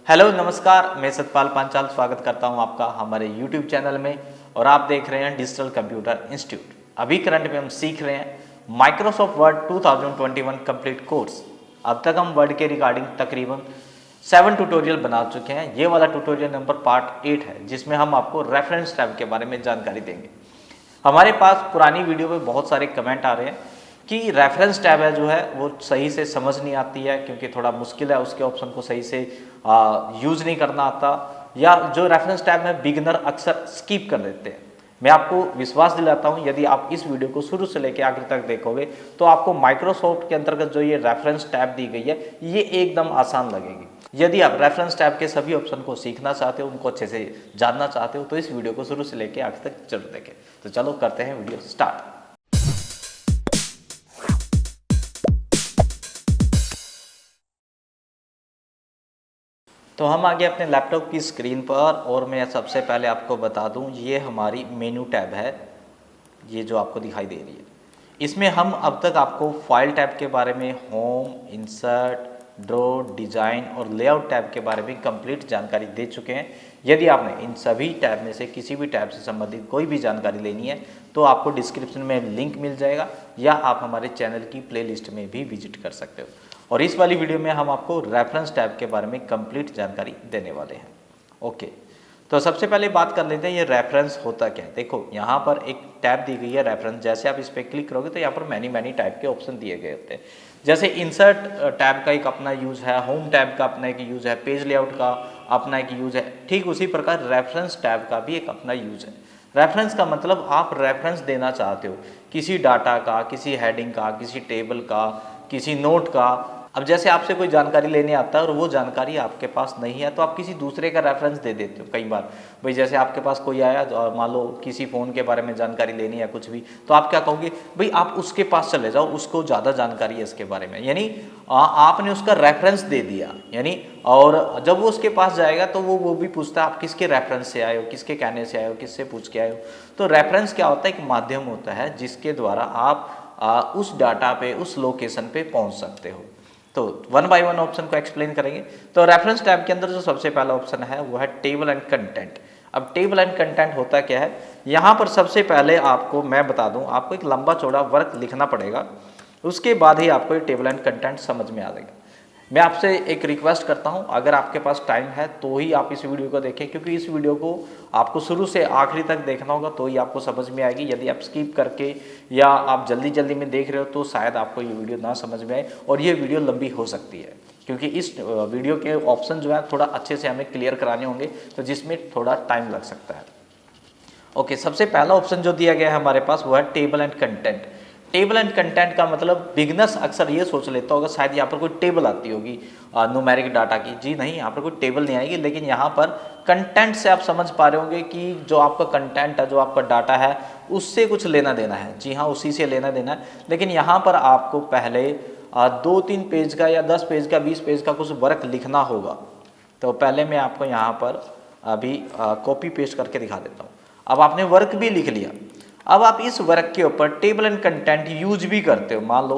Hello नमस्कार, मैं सतपाल पांचाल स्वागत करता हूं आपका हमारे YouTube चैनल में और आप देख रहे हैं डिजिटल कंप्यूटर इंस्टीट्यूट। अभी करंट में हम सीख रहे हैं माइक्रोसॉफ्ट वर्ड 2021 कंप्लीट कोर्स। अब तक हम वर्ड के रिगार्डिंग तकरीबन 7 ट्यूटोरियल बना चुके हैं। ये वाला ट्यूटोरियल नंबर पार्ट 8 है, जिसमें हम आपको रेफरेंस टैब के बारे में जानकारी देंगे। हमारे पास पुरानी वीडियो में बहुत सारे कमेंट आ रहे हैं कि रेफरेंस टैब है जो है वो सही से समझ नहीं आती है, क्योंकि थोड़ा मुश्किल है, उसके ऑप्शन को सही से यूज़ नहीं करना आता, या जो रेफरेंस टैब में बिगिनर अक्सर स्किप कर देते हैं। मैं आपको विश्वास दिलाता हूं, यदि आप इस वीडियो को शुरू से लेकर आखिर तक देखोगे तो आपको माइक्रोसॉफ्ट के अंतर्गत जो ये रेफरेंस टैब दी गई है ये एकदम आसान लगेगी। यदि आप रेफरेंस टैब के सभी ऑप्शन को सीखना चाहते हो, उनको अच्छे से जानना चाहते हो, तो इस वीडियो को शुरू से लेकर आखिर तक जरूर देखें। तो चलो करते हैं वीडियो स्टार्ट। तो हम आ गए अपने लैपटॉप की स्क्रीन पर और मैं सबसे पहले आपको बता दूं, ये हमारी मेनू टैब है, ये जो आपको दिखाई दे रही है। इसमें हम अब तक आपको फाइल टैब के बारे में, होम, इंसर्ट, ड्रॉ, डिजाइन और लेआउट टैब के बारे में कंप्लीट जानकारी दे चुके हैं। यदि आपने इन सभी टैब में से किसी भी टैब से संबंधित कोई भी जानकारी लेनी है तो आपको डिस्क्रिप्शन में लिंक मिल जाएगा, या आप हमारे चैनल की प्लेलिस्ट में भी विजिट कर सकते हो। और इस वाली वीडियो में हम आपको रेफरेंस टैब के बारे में कंप्लीट जानकारी देने वाले हैं। ओके, तो सबसे पहले बात कर लेते हैं ये रेफरेंस होता क्या है। देखो यहाँ पर एक टैब दी गई है रेफरेंस, जैसे आप इस पर क्लिक करोगे तो यहाँ पर मैनी टाइप के ऑप्शन दिए गए होते हैं। जैसे इंसर्ट टैब का एक अपना यूज़ है, होम टैब का अपना एक यूज़ है, पेज लेआउट का अपना एक यूज़ है। ठीक उसी प्रकार रेफरेंस टैब का भी एक अपना यूज़ है। रेफरेंस का मतलब आप रेफरेंस देना चाहते हो किसी डाटा का, किसी हेडिंग का, किसी टेबल का, किसी नोट का। अब जैसे आपसे कोई जानकारी लेने आता है और वो जानकारी आपके पास नहीं है तो आप किसी दूसरे का रेफरेंस दे देते हो। कई बार भाई जैसे आपके पास कोई आया और मान लो किसी फ़ोन के बारे में जानकारी लेनी है कुछ भी, तो आप क्या कहोगे, भाई आप उसके पास चले जाओ, उसको ज़्यादा जानकारी है इसके बारे में। यानी आपने उसका रेफरेंस दे दिया, यानी और जब वो उसके पास जाएगा तो वो भी पूछता है आप किसके रेफरेंस से आए हो, किसके कहने से आए हो, किससे पूछ के आए हो। तो रेफरेंस क्या होता है, एक माध्यम होता है जिसके द्वारा आप उस डाटा पे, उस लोकेशन पे पहुंच सकते हो। तो वन बाय वन ऑप्शन को एक्सप्लेन करेंगे। तो रेफरेंस टैब के अंदर जो सबसे पहला ऑप्शन है वो है टेबल एंड कंटेंट। अब टेबल एंड कंटेंट होता क्या है, यहाँ पर सबसे पहले आपको मैं बता दूं, आपको एक लंबा चौड़ा वर्क लिखना पड़ेगा, उसके बाद ही आपको ये टेबल एंड कंटेंट समझ में आ जाएगा। मैं आपसे एक रिक्वेस्ट करता हूं, अगर आपके पास टाइम है तो ही आप इस वीडियो को देखें, क्योंकि इस वीडियो को आपको शुरू से आखिरी तक देखना होगा तो ही आपको समझ में आएगी। यदि आप स्किप करके या आप जल्दी जल्दी में देख रहे हो तो शायद आपको ये वीडियो ना समझ में आए और ये वीडियो लंबी हो सकती है, क्योंकि इस वीडियो के ऑप्शन जो है थोड़ा अच्छे से हमें क्लियर कराने होंगे, तो जिसमें थोड़ा टाइम लग सकता है। ओके, सबसे पहला ऑप्शन जो दिया गया है हमारे पास वो है table and content. Table and content का मतलब बिगनर्स अक्सर ये सोच लेता होगा शायद यहाँ पर कोई टेबल आती होगी न्यूमेरिक डाटा की। जी नहीं, यहाँ पर कोई टेबल नहीं आएगी, लेकिन यहाँ पर कंटेंट से आप समझ पा रहे होंगे कि जो आपका कंटेंट है, जो आपका डाटा है, उससे कुछ लेना देना है। जी हाँ, उसी से लेना देना है। लेकिन यहाँ पर आपको पहले 2-3 पेज का या 10 पेज का, 20 पेज का कुछ वर्क लिखना होगा। तो पहले मैं आपको यहाँ पर अभी कॉपी पेस्ट करके दिखा देता हूँ। अब आपने वर्क भी लिख लिया, अब आप इस वर्क के ऊपर टेबल एंड कंटेंट यूज भी करते हो। मान लो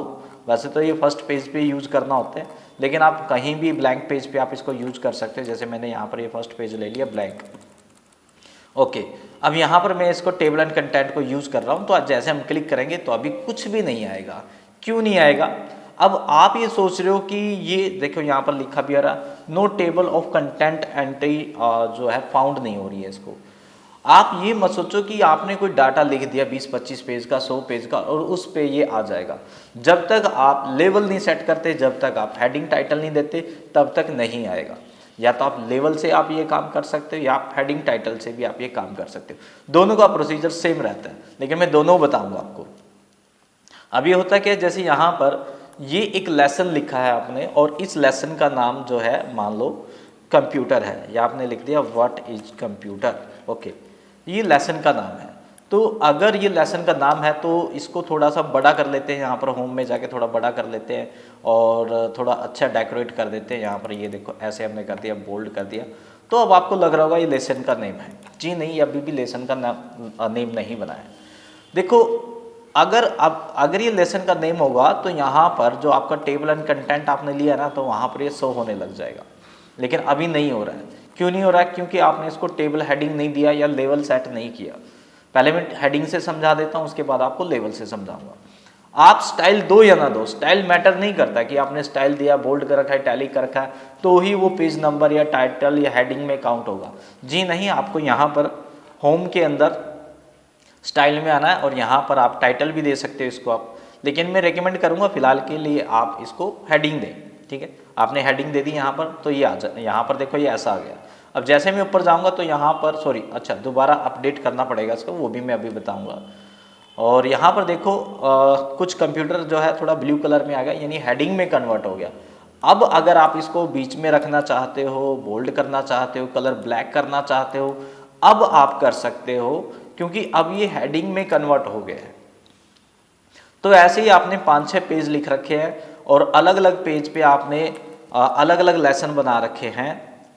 वैसे तो ये फर्स्ट पेज पे यूज करना होता है, लेकिन आप कहीं भी ब्लैंक पेज पे आप इसको यूज कर सकते हो। जैसे मैंने यहाँ पर ये फर्स्ट पेज ले लिया ब्लैंक। ओके, अब यहाँ पर मैं इसको टेबल एंड कंटेंट को यूज कर रहा हूँ, तो आज जैसे हम क्लिक करेंगे तो अभी कुछ भी नहीं आएगा। क्यों नहीं आएगा? अब आप ये सोच रहे हो कि ये देखो यहाँ पर लिखा भी आ रहा, no table of content entry जो है फाउंड नहीं हो रही है इसको। आप ये मत सोचो कि आपने कोई डाटा लिख दिया 20-25 पेज का, 100 पेज का, और उस पे ये आ जाएगा। जब तक आप लेवल नहीं सेट करते, जब तक आप हेडिंग टाइटल नहीं देते, तब तक नहीं आएगा। या तो आप लेवल से आप ये काम कर सकते हो, या आप हेडिंग टाइटल से भी आप ये काम कर सकते हो। दोनों का प्रोसीजर सेम रहता है, लेकिन मैं दोनों बताऊंगा आपको। अब ये होता क्या है, जैसे यहाँ पर ये एक लेसन लिखा है आपने, और इस लेसन का नाम जो है मान लो कंप्यूटर है, या आपने लिख दिया व्हाट इज कंप्यूटर। ओके, ये लेसन का नाम है। तो अगर ये लेसन का नाम है तो इसको थोड़ा सा बड़ा कर लेते हैं, यहाँ पर होम में जाके थोड़ा बड़ा कर लेते हैं और थोड़ा अच्छा डेकोरेट कर देते हैं। यहाँ पर ये देखो ऐसे हमने कर दिया, बोल्ड कर दिया। तो अब आपको लग रहा होगा ये लेसन का नेम है। जी नहीं, अभी भी लेसन का नेम नहीं बना है। देखो, अगर ये लेसन का नेम होगा तो यहाँ पर जो आपका टेबल एंड कंटेंट आपने लिया ना, तो वहाँ पर ये शो होने लग जाएगा। लेकिन अभी नहीं हो रहा है। क्यों नहीं हो रहा है? क्योंकि आपने इसको टेबल हेडिंग नहीं दिया या लेवल सेट नहीं किया। पहले मैं हेडिंग से समझा देता हूँ, उसके बाद आपको लेवल से समझाऊंगा। आप स्टाइल दो या ना दो, स्टाइल मैटर नहीं करता कि आपने स्टाइल दिया, बोल्ड कर रखा है, टैलिक कर रखा है, तो ही वो पेज नंबर या टाइटल या हेडिंग में काउंट होगा। जी नहीं, आपको यहाँ पर होम के अंदर स्टाइल में आना है और यहाँ पर आप टाइटल भी दे सकते हो इसको आप, लेकिन मैं रेकमेंड करूँगा फिलहाल के लिए आप इसको हेडिंग दें। ठीक है, आपने हेडिंग दे दी यहाँ पर, तो ये आ जा, यहाँ पर देखो ये ऐसा आ गया। अब जैसे मैं ऊपर जाऊँगा तो यहाँ पर सॉरी, अच्छा दोबारा अपडेट करना पड़ेगा इसको, वो भी मैं अभी बताऊँगा। और यहाँ पर देखो कुछ कंप्यूटर जो है थोड़ा ब्लू कलर में आ गया, यानी हेडिंग में कन्वर्ट हो गया। अब अगर आप इसको बीच में रखना चाहते हो, बोल्ड करना चाहते हो, कलर ब्लैक करना चाहते हो, अब आप कर सकते हो, क्योंकि अब ये हेडिंग में कन्वर्ट हो गया है। तो ऐसे ही आपने 5-6 पेज लिख रखे हैं और अलग अलग पेज पे आपने अलग अलग लेसन बना रखे हैं,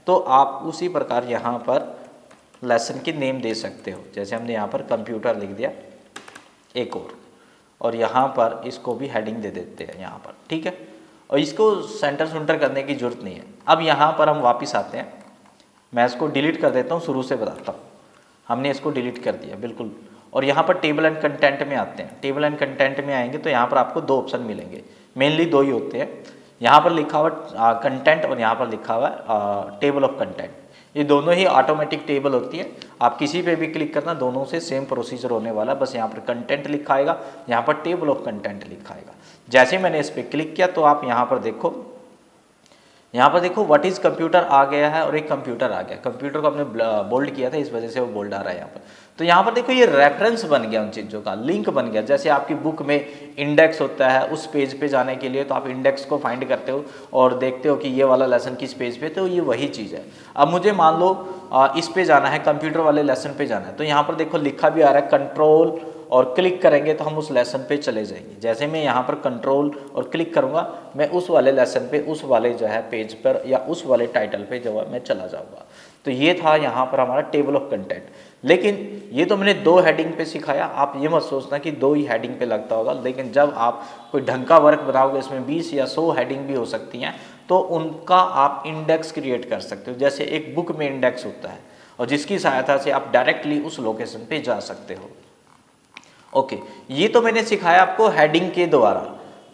तो आप उसी प्रकार यहाँ पर लेसन के नेम दे सकते हो। जैसे हमने यहाँ पर कंप्यूटर लिख दिया एक और यहाँ पर इसको भी हेडिंग दे देते हैं यहाँ पर। ठीक है, और इसको सेंटर सुंटर करने की जरूरत नहीं है। अब यहाँ पर हम वापस आते हैं, मैं इसको डिलीट कर देता हूँ, शुरू से बताता हूँ। हमने इसको डिलीट कर दिया बिल्कुल, और यहाँ पर टेबल एंड कंटेंट में आते हैं। टेबल एंड कंटेंट में आएंगे तो यहाँ पर आपको दो ऑप्शन मिलेंगे, मेनली दो ही होते हैं। यहाँ पर लिखा हुआ कंटेंट और यहाँ पर लिखा हुआ टेबल ऑफ कंटेंट। ये दोनों ही ऑटोमेटिक टेबल होती है, आप किसी पे भी क्लिक करना, दोनों से सेम प्रोसीजर होने वाला। बस यहाँ पर कंटेंट लिखा आएगा, यहाँ पर टेबल ऑफ कंटेंट लिखा आएगा। जैसे मैंने इस पर क्लिक किया तो आप यहाँ पर देखो, यहाँ पर देखो व्हाट इज कंप्यूटर आ गया है और एक कंप्यूटर आ गया। कंप्यूटर को आपने बोल्ड किया था, इस वजह से वो बोल्ड आ रहा है यहाँ पर। तो यहाँ पर देखो ये रेफरेंस बन गया, उन चीज़ों का लिंक बन गया। जैसे आपकी बुक में इंडेक्स होता है, उस पेज पे जाने के लिए तो आप इंडेक्स को फाइंड करते हो और देखते हो कि ये वाला लेसन किस पेज पे, तो ये वही चीज़ है। अब मुझे मान लो इस पे जाना है, कंप्यूटर वाले लेसन पे जाना है, तो यहाँ पर देखो लिखा भी आ रहा है कंट्रोल, और क्लिक करेंगे तो हम उस लेसन पे चले जाएंगे। जैसे मैं यहाँ पर कंट्रोल और क्लिक करूँगा, मैं उस वाले लेसन पे, उस वाले जो है पेज पर या उस वाले टाइटल पे जो है मैं चला जाऊँगा। तो ये था यहाँ पर हमारा टेबल ऑफ कंटेंट। लेकिन ये तो मैंने दो हेडिंग पे सिखाया, आप ये मत सोचना कि दो ही हेडिंग पे लगता होगा। लेकिन जब आप कोई ढंग का वर्क बनाओगे, इसमें 20 या 100 हेडिंग भी हो सकती हैं, तो उनका आप इंडेक्स क्रिएट कर सकते हो। जैसे एक बुक में इंडेक्स होता है और जिसकी सहायता से आप डायरेक्टली उस लोकेशन पे जा सकते हो। ओके, ये तो मैंने सिखाया आपको हेडिंग के द्वारा।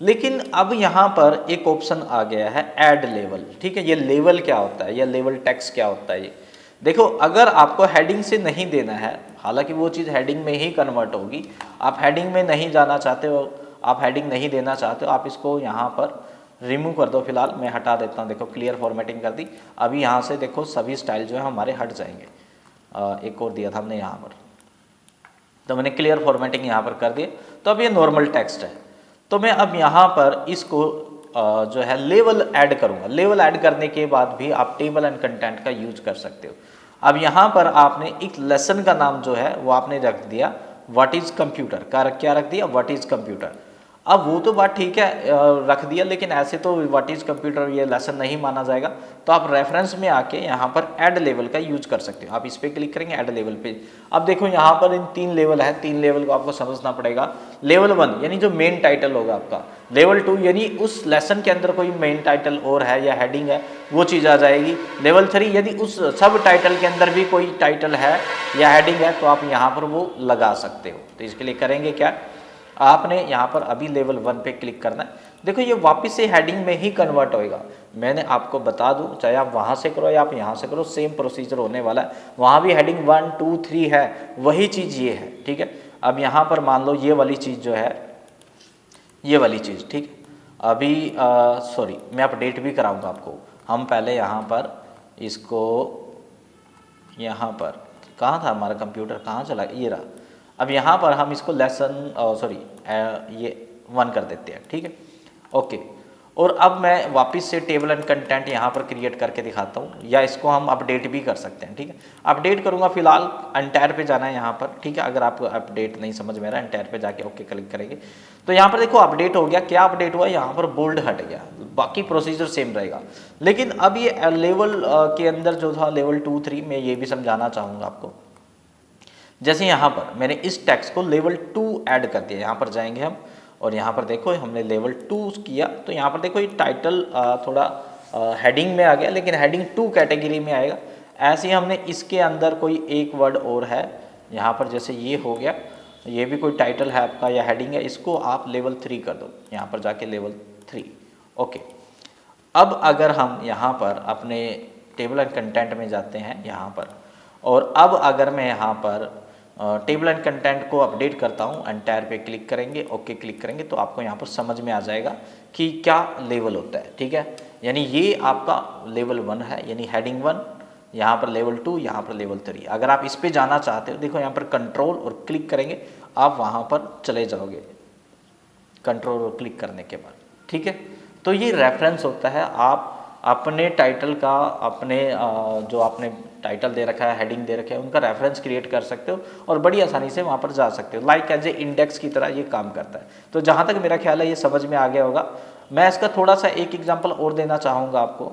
लेकिन अब यहाँ पर एक ऑप्शन आ गया है ऐड लेवल। ठीक है, ये लेवल क्या होता है या लेवल टेक्स्ट क्या होता है? ये देखो, अगर आपको हेडिंग से नहीं देना है, हालांकि वो चीज़ हेडिंग में ही कन्वर्ट होगी, आप हेडिंग में नहीं जाना चाहते हो, आप हेडिंग नहीं देना चाहते हो, आप इसको यहाँ पर रिमूव कर दो। फिलहाल मैं हटा देता हूँ। देखो क्लियर फॉर्मेटिंग कर दी। अभी यहाँ से देखो सभी स्टाइल जो है हमारे हट जाएंगे। एक और दिया था हमने यहाँ पर, तो मैंने क्लियर फॉर्मेटिंग यहाँ पर कर दी। तो अब ये नॉर्मल टेक्स्ट है, तो मैं अब यहाँ पर इसको जो है लेवल ऐड करूँगा। लेवल ऐड करने के बाद भी आप टेबल एंड कंटेंट का यूज कर सकते हो। अब यहाँ पर आपने एक लेसन का नाम जो है वो आपने रख दिया व्हाट इज कंप्यूटर का, क्या रख दिया? What is computer. अब वो तो बात ठीक है, रख दिया, लेकिन ऐसे तो व्हाट इज कंप्यूटर ये लेसन नहीं माना जाएगा। तो आप रेफरेंस में आके यहाँ पर ऐड लेवल का यूज कर सकते हो। आप इस पर क्लिक करेंगे ऐड लेवल पे। अब देखो यहाँ पर इन 3 लेवल है, 3 लेवल को आपको समझना पड़ेगा। लेवल 1 यानी जो मेन टाइटल होगा आपका, लेवल 2 यानी उस लेसन के अंदर कोई मेन टाइटल और है या हेडिंग है, वो चीज़ आ जाएगी। लेवल 3 यदि उस सब टाइटल के अंदर भी कोई टाइटल है या हेडिंग है, तो आप यहाँ पर वो लगा सकते हो। तो इसके लिए करेंगे क्या, आपने यहाँ पर अभी लेवल 1 पे क्लिक करना है। देखो ये वापस से हेडिंग में ही कन्वर्ट होएगा। मैंने आपको बता दूं, चाहे आप वहाँ से करो या आप यहाँ से करो, सेम प्रोसीजर होने वाला है। वहाँ भी हेडिंग 1 2 3 है, वही चीज़ ये है। ठीक है, अब यहाँ पर मान लो ये वाली चीज़ जो है, ये वाली चीज़, ठीक है, अभी सॉरी मैं अपडेट भी कराऊँगा आपको। हम पहले यहाँ पर इसको, यहाँ पर कहाँ था हमारा कंप्यूटर, कहाँ चला, ये रहा। अब यहाँ पर हम इसको लेसन सॉरी ये 1 कर देते हैं। ठीक है, ओके। और अब मैं वापस से टेबल एंड कंटेंट यहाँ पर क्रिएट करके दिखाता हूँ, या इसको हम अपडेट भी कर सकते हैं। ठीक है, अपडेट करूँगा। फिलहाल एंटायर पे जाना है यहाँ पर। ठीक है, अगर आपको अपडेट नहीं समझ में रहा, एंटायर पे जाके ओके क्लिक करेंगे तो यहाँ पर देखो अपडेट हो गया। क्या अपडेट हुआ, यहाँ पर बोल्ड हट गया, बाकी प्रोसीजर सेम रहेगा। लेकिन अब ये लेवल के अंदर जो था लेवल 2 3, मैं ये भी समझाना चाहूँगा आपको। जैसे यहाँ पर मैंने इस टेक्स्ट को लेवल 2 ऐड कर दिया। यहाँ पर जाएंगे हम और यहाँ पर देखो हमने लेवल 2 किया, तो यहाँ पर देखो ये टाइटल थोड़ा हेडिंग में आ गया, लेकिन हेडिंग 2 कैटेगरी में आएगा। ऐसे ही हमने इसके अंदर कोई एक वर्ड और है यहाँ पर, जैसे ये हो गया, ये भी कोई टाइटल है आपका या हेडिंग है, इसको आप लेवल 3 कर दो, यहाँ पर जाके लेवल 3। ओके, अब अगर हम यहाँ पर अपने टेबल एंड कंटेंट में जाते हैं यहाँ पर, और अब अगर मैं यहाँ पर टेबल एंड कंटेंट को अपडेट करता हूँ, एंटायर पे क्लिक करेंगे, ओके क्लिक करेंगे, तो आपको यहाँ पर समझ में आ जाएगा कि क्या लेवल होता है। ठीक है, यानी ये आपका लेवल 1 है, यानी हेडिंग 1, यहाँ पर लेवल 2, यहाँ पर लेवल 3। अगर आप इस पे जाना चाहते हो, देखो यहाँ पर कंट्रोल और क्लिक करेंगे, आप वहाँ पर चले जाओगे कंट्रोल और क्लिक करने के बाद। ठीक है, तो ये रेफरेंस होता है, आप अपने टाइटल का, अपने जो आपने टाइटल दे रखा है, हेडिंग दे रखा है, उनका रेफरेंस क्रिएट कर सकते हो और बड़ी आसानी से वहाँ पर जा सकते हो। लाइक एज ए इंडेक्स की तरह ये काम करता है। तो जहाँ तक मेरा ख्याल है ये समझ में आ गया होगा। मैं इसका थोड़ा सा एक एग्जाम्पल और देना चाहूँगा आपको।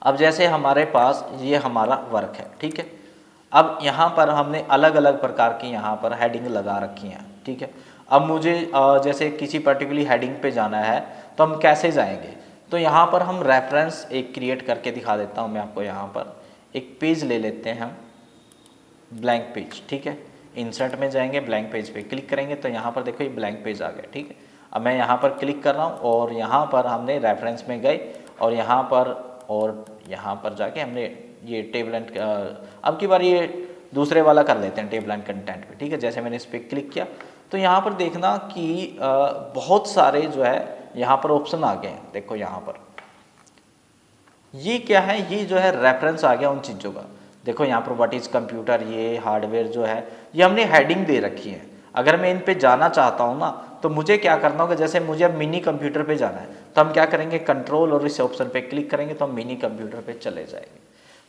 अब जैसे हमारे पास ये हमारा वर्क है, ठीक है, अब यहाँ पर हमने अलग अलग प्रकार की यहाँ पर हेडिंग लगा रखी हैं। ठीक है, अब मुझे जैसे किसी पर्टिकुलर हेडिंग पे जाना है तो हम कैसे जाएंगे, तो यहाँ पर हम रेफरेंस एक क्रिएट करके दिखा देता हूँ मैं आपको। यहाँ पर एक पेज ले लेते हैं हम, ब्लैंक पेज। ठीक है, इंसर्ट में जाएंगे, ब्लैंक पेज पे क्लिक करेंगे, तो यहाँ पर देखो ये ब्लैंक पेज आ गया। ठीक है, अब मैं यहाँ पर क्लिक कर रहा हूँ और यहाँ पर हमने रेफरेंस में गए और यहाँ पर जाके हमने ये टेबल एंड, अब की बार ये दूसरे वाला कर लेते हैं, टेबल एंड कंटेंट पे। ठीक है, जैसे मैंने इस पर क्लिक किया तो यहाँ पर देखना कि बहुत सारे जो है यहाँ पर ऑप्शन आ गए हैं। देखो यहाँ पर ये क्या है, ये जो है रेफरेंस आ गया उन चीज़ों का। देखो यहाँ पर व्हाट इज़ कंप्यूटर, ये हार्डवेयर जो है ये हमने हेडिंग दे रखी है। अगर मैं इन पे जाना चाहता हूँ ना, तो मुझे क्या करना होगा, जैसे मुझे अब मिनी कंप्यूटर पे जाना है तो हम क्या करेंगे, कंट्रोल और इस ऑप्शन पे क्लिक करेंगे तो हम मिनी कंप्यूटर पे चले जाएंगे।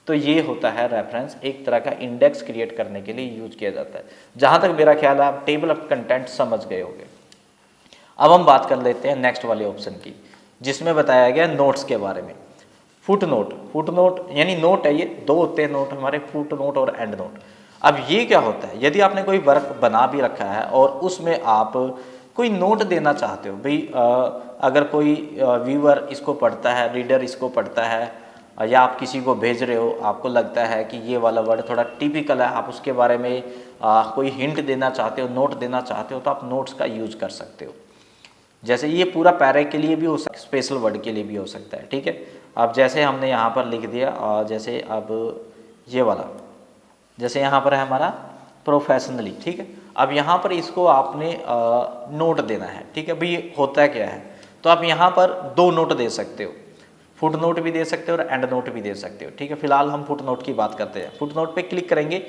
तो ये होता है रेफरेंस, एक तरह का इंडेक्स क्रिएट करने के लिए यूज किया जाता है। जहाँ तक मेरा ख्याल है आप टेबल ऑफ कंटेंट समझ गए होंगे। अब हम बात कर लेते हैं नेक्स्ट वाले ऑप्शन की, जिसमें बताया गया नोट्स के बारे में। फुट नोट यानी नोट है, ये दो होते हैं नोट हमारे, फुट नोट और एंड नोट। अब ये क्या होता है, यदि आपने कोई वर्क बना भी रखा है और उसमें आप कोई नोट देना चाहते हो, भाई अगर कोई व्यूअर इसको पढ़ता है, रीडर इसको पढ़ता है, या आप किसी को भेज रहे हो, आपको लगता है कि ये वाला वर्ड थोड़ा टिपिकल है, आप उसके बारे में कोई हिंट देना चाहते हो, नोट देना चाहते हो, तो आप नोट्स का यूज कर सकते हो। जैसे ये पूरा पैरे के लिए भी हो सकता है, स्पेशल वर्ड के लिए भी हो सकता है। ठीक है, अब जैसे हमने यहाँ पर लिख दिया, जैसे अब ये वाला, जैसे यहाँ पर है हमारा प्रोफेशनली। ठीक है, अब यहाँ पर इसको आपने नोट देना है। ठीक है, भाई होता क्या है, तो आप यहाँ पर दो नोट दे सकते हो, फुट नोट भी दे सकते हो और एंड नोट भी दे सकते हो। ठीक है, फिलहाल हम फुट नोट की बात करते हैं। फुट नोट पे क्लिक करेंगे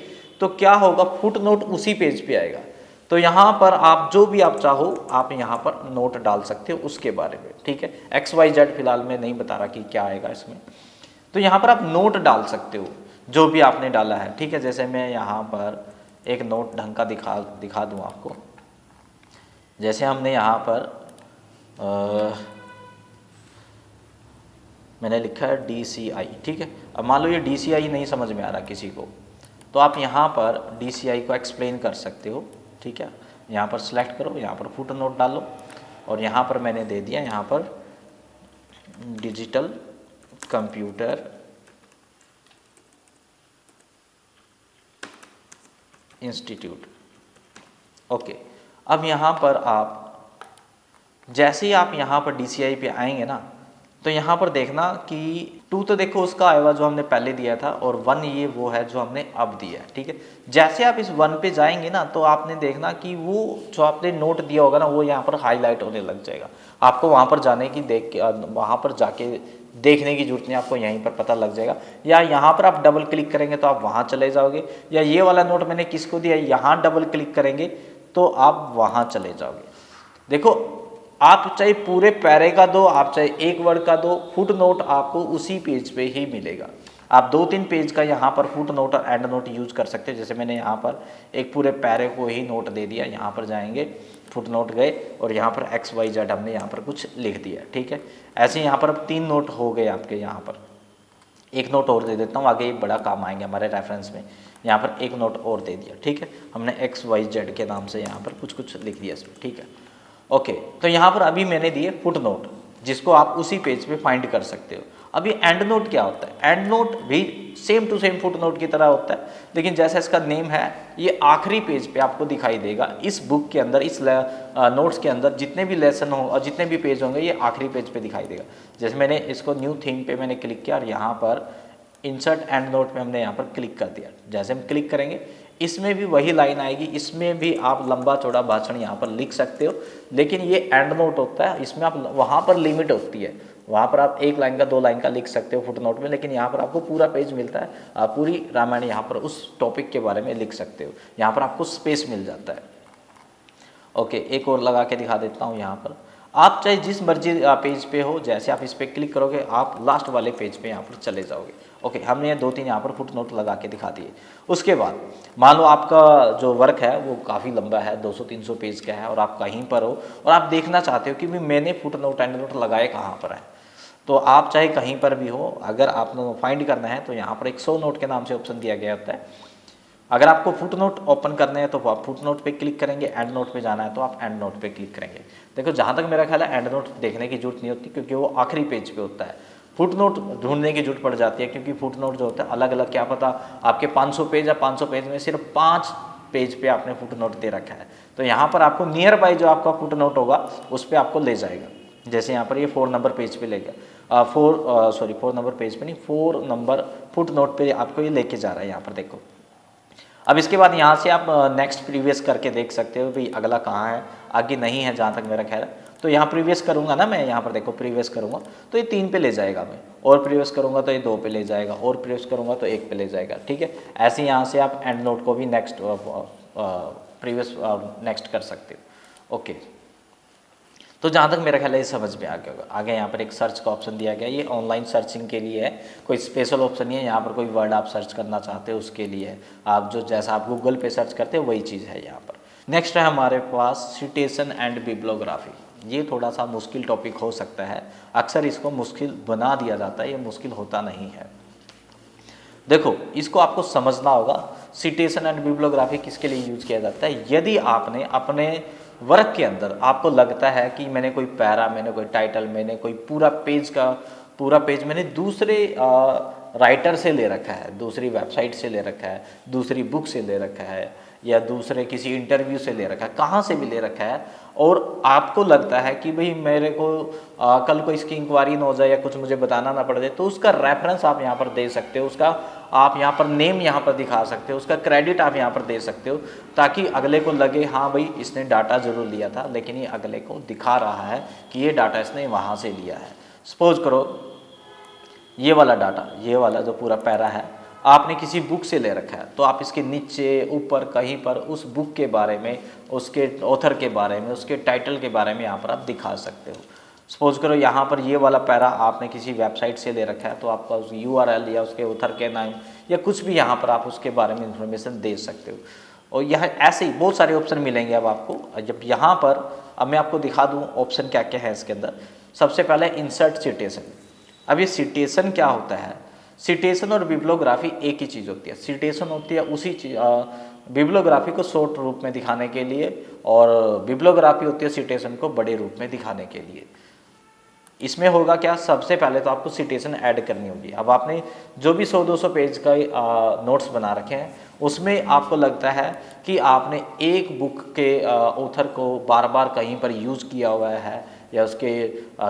तो क्या होगा, फुट नोट उसी पेज पे आएगा। तो यहाँ पर आप जो भी आप चाहो आप यहाँ पर नोट डाल सकते हो उसके बारे में। ठीक है, XYZ फिलहाल मैं नहीं बता रहा कि क्या आएगा इसमें, तो यहाँ पर आप नोट डाल सकते हो जो भी आपने डाला है। ठीक है, जैसे मैं यहाँ पर एक नोट ढंग का दिखा दूँ आपको। जैसे हमने यहाँ पर मैंने लिखा है DCI। ठीक है, अब मान लो ये DCI नहीं समझ में आ रहा किसी को, तो आप यहाँ पर DCI को एक्सप्लेन कर सकते हो। ठीक है, यहाँ पर सिलेक्ट करो, यहाँ पर फुट नोट डालो और यहाँ पर मैंने दे दिया यहाँ पर डिजिटल कंप्यूटर इंस्टीट्यूट। ओके, अब यहाँ पर आप जैसे ही आप यहाँ पर DCI पे आएंगे ना, तो यहाँ पर देखना कि 2 तो देखो उसका आएगा जो हमने पहले दिया था, और 1 ये वो है जो हमने अब दिया है। ठीक है, जैसे आप इस 1 पे जाएंगे ना, तो आपने देखना कि वो जो आपने नोट दिया होगा ना, वो यहाँ पर हाईलाइट होने लग जाएगा। आपको वहाँ पर जाने की वहाँ पर जाके देखने की जरूरत नहीं, आपको यहीं पर पता लग जाएगा। या यहाँ पर आप डबल क्लिक करेंगे तो आप वहाँ चले जाओगे, या ये वाला नोट मैंने किसको दिया, यहाँ डबल क्लिक करेंगे तो आप वहाँ चले जाओगे। देखो, आप चाहे पूरे पैरे का दो, आप चाहे एक वर्ड का दो, फुट नोट आपको उसी पेज पे ही मिलेगा। आप 2-3 पेज का यहाँ पर फुट नोट और एंड नोट यूज कर सकते हैं। जैसे मैंने यहाँ पर एक पूरे पैरे को ही नोट दे दिया, यहाँ पर जाएंगे, फुट नोट गए और यहाँ पर XYZ हमने यहाँ पर कुछ लिख दिया। ठीक है, ऐसे यहाँ पर अब 3 नोट हो गए आपके। यहाँ पर एक नोट और दे देता हूँ, आगे ये बड़ा काम आएंगे हमारे रेफरेंस में। यहाँ पर एक नोट और दे दिया। ठीक है, हमने XYZ के नाम से यहाँ पर कुछ लिख दिया इसमें। ठीक है, ओके, तो यहाँ पर अभी मैंने दिए फुट नोट, जिसको आप उसी पेज पे फाइंड कर सकते हो। अब ये एंड नोट क्या होता है? एंड नोट भी same to same foot note की तरह होता है, लेकिन जैसा इसका नेम है, ये आखिरी पेज पे आपको दिखाई देगा। इस बुक के अंदर, इस नोट्स के अंदर जितने भी लेसन हो और जितने भी पेज होंगे, ये आखिरी पेज पे दिखाई देगा। जैसे मैंने इसको न्यू थीम पे मैंने क्लिक किया और यहाँ पर इंसर्ट एंड नोट में हमने यहाँ पर क्लिक कर दिया। जैसे हम क्लिक करेंगे, इसमें भी वही लाइन आएगी, इसमें भी आप लंबा चौड़ा भाषण यहाँ पर लिख सकते हो, लेकिन ये एंड नोट होता है, इसमें आप वहाँ पर लिमिट होती है, वहाँ पर आप 1 लाइन का 2 लाइन का लिख सकते हो फुट नोट में, लेकिन यहाँ पर आपको पूरा पेज मिलता है, आप पूरी रामायण यहाँ पर उस टॉपिक के बारे में लिख सकते हो, यहाँ पर आपको स्पेस मिल जाता है। ओके, एक और लगा के दिखा देता हूँ। यहाँ पर आप चाहे जिस मर्जी पेज पे हो, जैसे आप इस पर क्लिक करोगे आप लास्ट वाले पेज पे यहाँ पर चले जाओगे। ओके, हमने 2-3 यहाँ पर फुट नोट लगा के दिखा दिए। उसके बाद मान लो आपका जो वर्क है वो काफ़ी लंबा है, 200-300 पेज का है, और आप कहीं पर हो और आप देखना चाहते हो कि भी मैंने फुट नोट एंड नोट लगाए कहाँ पर है, तो आप चाहे कहीं पर भी हो, अगर आपको फाइंड करना है तो यहाँ पर एक 100 नोट के नाम से ऑप्शन दिया गया होता है। अगर आपको फुट नोट ओपन करने हैं तो आप फुट नोट पे क्लिक करेंगे, एंड नोट पे जाना है तो आप एंड नोट पे क्लिक करेंगे। देखो, जहाँ तक मेरा ख्याल है एंड नोट देखने की जरूरत नहीं होती, क्योंकि वो आखिरी पेज पे होता है। फुट नोट ढूंढने की जरूरत पड़ जाती है, क्योंकि फुट नोट जो होता है अलग अलग, क्या पता आपके 500 पेज या 500 पेज में सिर्फ 5 पेज पे आपने फुट नोट दे रखा है, तो यहाँ पर आपको नियर बाई जो आपका फुट नोट होगा उस पर आपको ले जाएगा। जैसे यहाँ पर ये 4 नंबर पेज पे ले गया, 4 नंबर पेज पे नहीं, 4 नंबर फुट नोट पे आपको ये लेके जा रहा है। यहाँ पर देखो, अब इसके बाद यहाँ से आप नेक्स्ट प्रीवियस करके देख सकते हो भाई अगला कहाँ है, आगे नहीं है जहाँ तक मेरा ख्याल है। तो यहाँ प्रीवियस करूँगा ना मैं, यहाँ पर देखो प्रीवियस करूँगा तो ये 3 पे ले जाएगा मैं, और प्रीवियस करूँगा तो ये 2 पे ले जाएगा, और प्रीवियस करूँगा तो 1 पे ले जाएगा। ठीक है, ऐसे यहाँ से आप एंड नोट को भी नेक्स्ट प्रीवियस नेक्स्ट कर सकते हो। ओके, तो जहाँ तक मेरा ख्याल है ये समझ में आ गया होगा। आगे यहाँ पर एक सर्च का ऑप्शन दिया गया, ये ऑनलाइन सर्चिंग के लिए है, कोई स्पेशल ऑप्शन नहीं है। यहाँ पर कोई वर्ड आप सर्च करना चाहते हो उसके लिए है, आप जो जैसा आप गूगल पे सर्च करते हो वही चीज़ है यहाँ पर। नेक्स्ट है हमारे पास सिटेशन एंड बिब्लोग्राफी। ये थोड़ा सा मुश्किल टॉपिक हो सकता है, अक्सर इसको मुश्किल बना दिया जाता है, ये मुश्किल होता नहीं है। देखो, इसको आपको समझना होगा, सिटेशन एंड बिब्लोग्राफी किसके लिए यूज किया जाता है। यदि आपने अपने वर्क के अंदर आपको लगता है कि मैंने कोई पैरा, मैंने कोई टाइटल, मैंने कोई पूरा पेज मैंने दूसरे राइटर से ले रखा है, दूसरी वेबसाइट से ले रखा है, दूसरी बुक से ले रखा है, या दूसरे किसी इंटरव्यू से ले रखा है, कहाँ से भी ले रखा है, और आपको लगता है कि भाई मेरे को कल को इसकी इंक्वायरी ना हो जाए या कुछ मुझे बताना ना पड़ जाए, तो उसका रेफरेंस आप यहाँ पर दे सकते हो, उसका आप यहाँ पर नेम यहाँ पर दिखा सकते हो, उसका क्रेडिट आप यहाँ पर दे सकते हो, ताकि अगले को लगे हाँ भाई इसने डाटा ज़रूर लिया था, लेकिन ये अगले को दिखा रहा है कि ये डाटा इसने वहाँ से लिया है। सपोज करो ये वाला डाटा, ये वाला जो पूरा पैरा है आपने किसी बुक से ले रखा है, तो आप इसके नीचे ऊपर कहीं पर उस बुक के बारे में, उसके ऑथर के बारे में, उसके टाइटल के बारे में यहाँ पर आप दिखा सकते हो। सपोज करो यहाँ पर ये वाला पैरा आपने किसी वेबसाइट से ले रखा है, तो आपका उस URL या उसके ऑथर के नाम या कुछ भी यहाँ पर आप उसके बारे में इंफॉर्मेशन दे सकते हो। और यहाँ ऐसे ही बहुत सारे ऑप्शन मिलेंगे अब आपको। जब यहाँ पर अब मैं आपको दिखा दूँ ऑप्शन क्या क्या है इसके अंदर। सबसे पहले इंसर्ट सिटेशन। अब ये सिटेशन क्या होता है, सिटेशन और बिब्लोग्राफी एक ही चीज़ होती है। सिटेशन होती है उसी चीज बिब्लोग्राफी को शॉर्ट रूप में दिखाने के लिए, और बिब्लोग्राफी होती है सिटेशन को बड़े रूप में दिखाने के लिए। इसमें होगा क्या, सबसे पहले तो आपको सिटेशन ऐड करनी होगी। अब आपने जो भी 100-200 पेज का नोट्स बना रखे हैं, उसमें आपको लगता है कि आपने एक बुक के ऑथर को बार बार कहीं पर यूज़ किया हुआ है, या उसके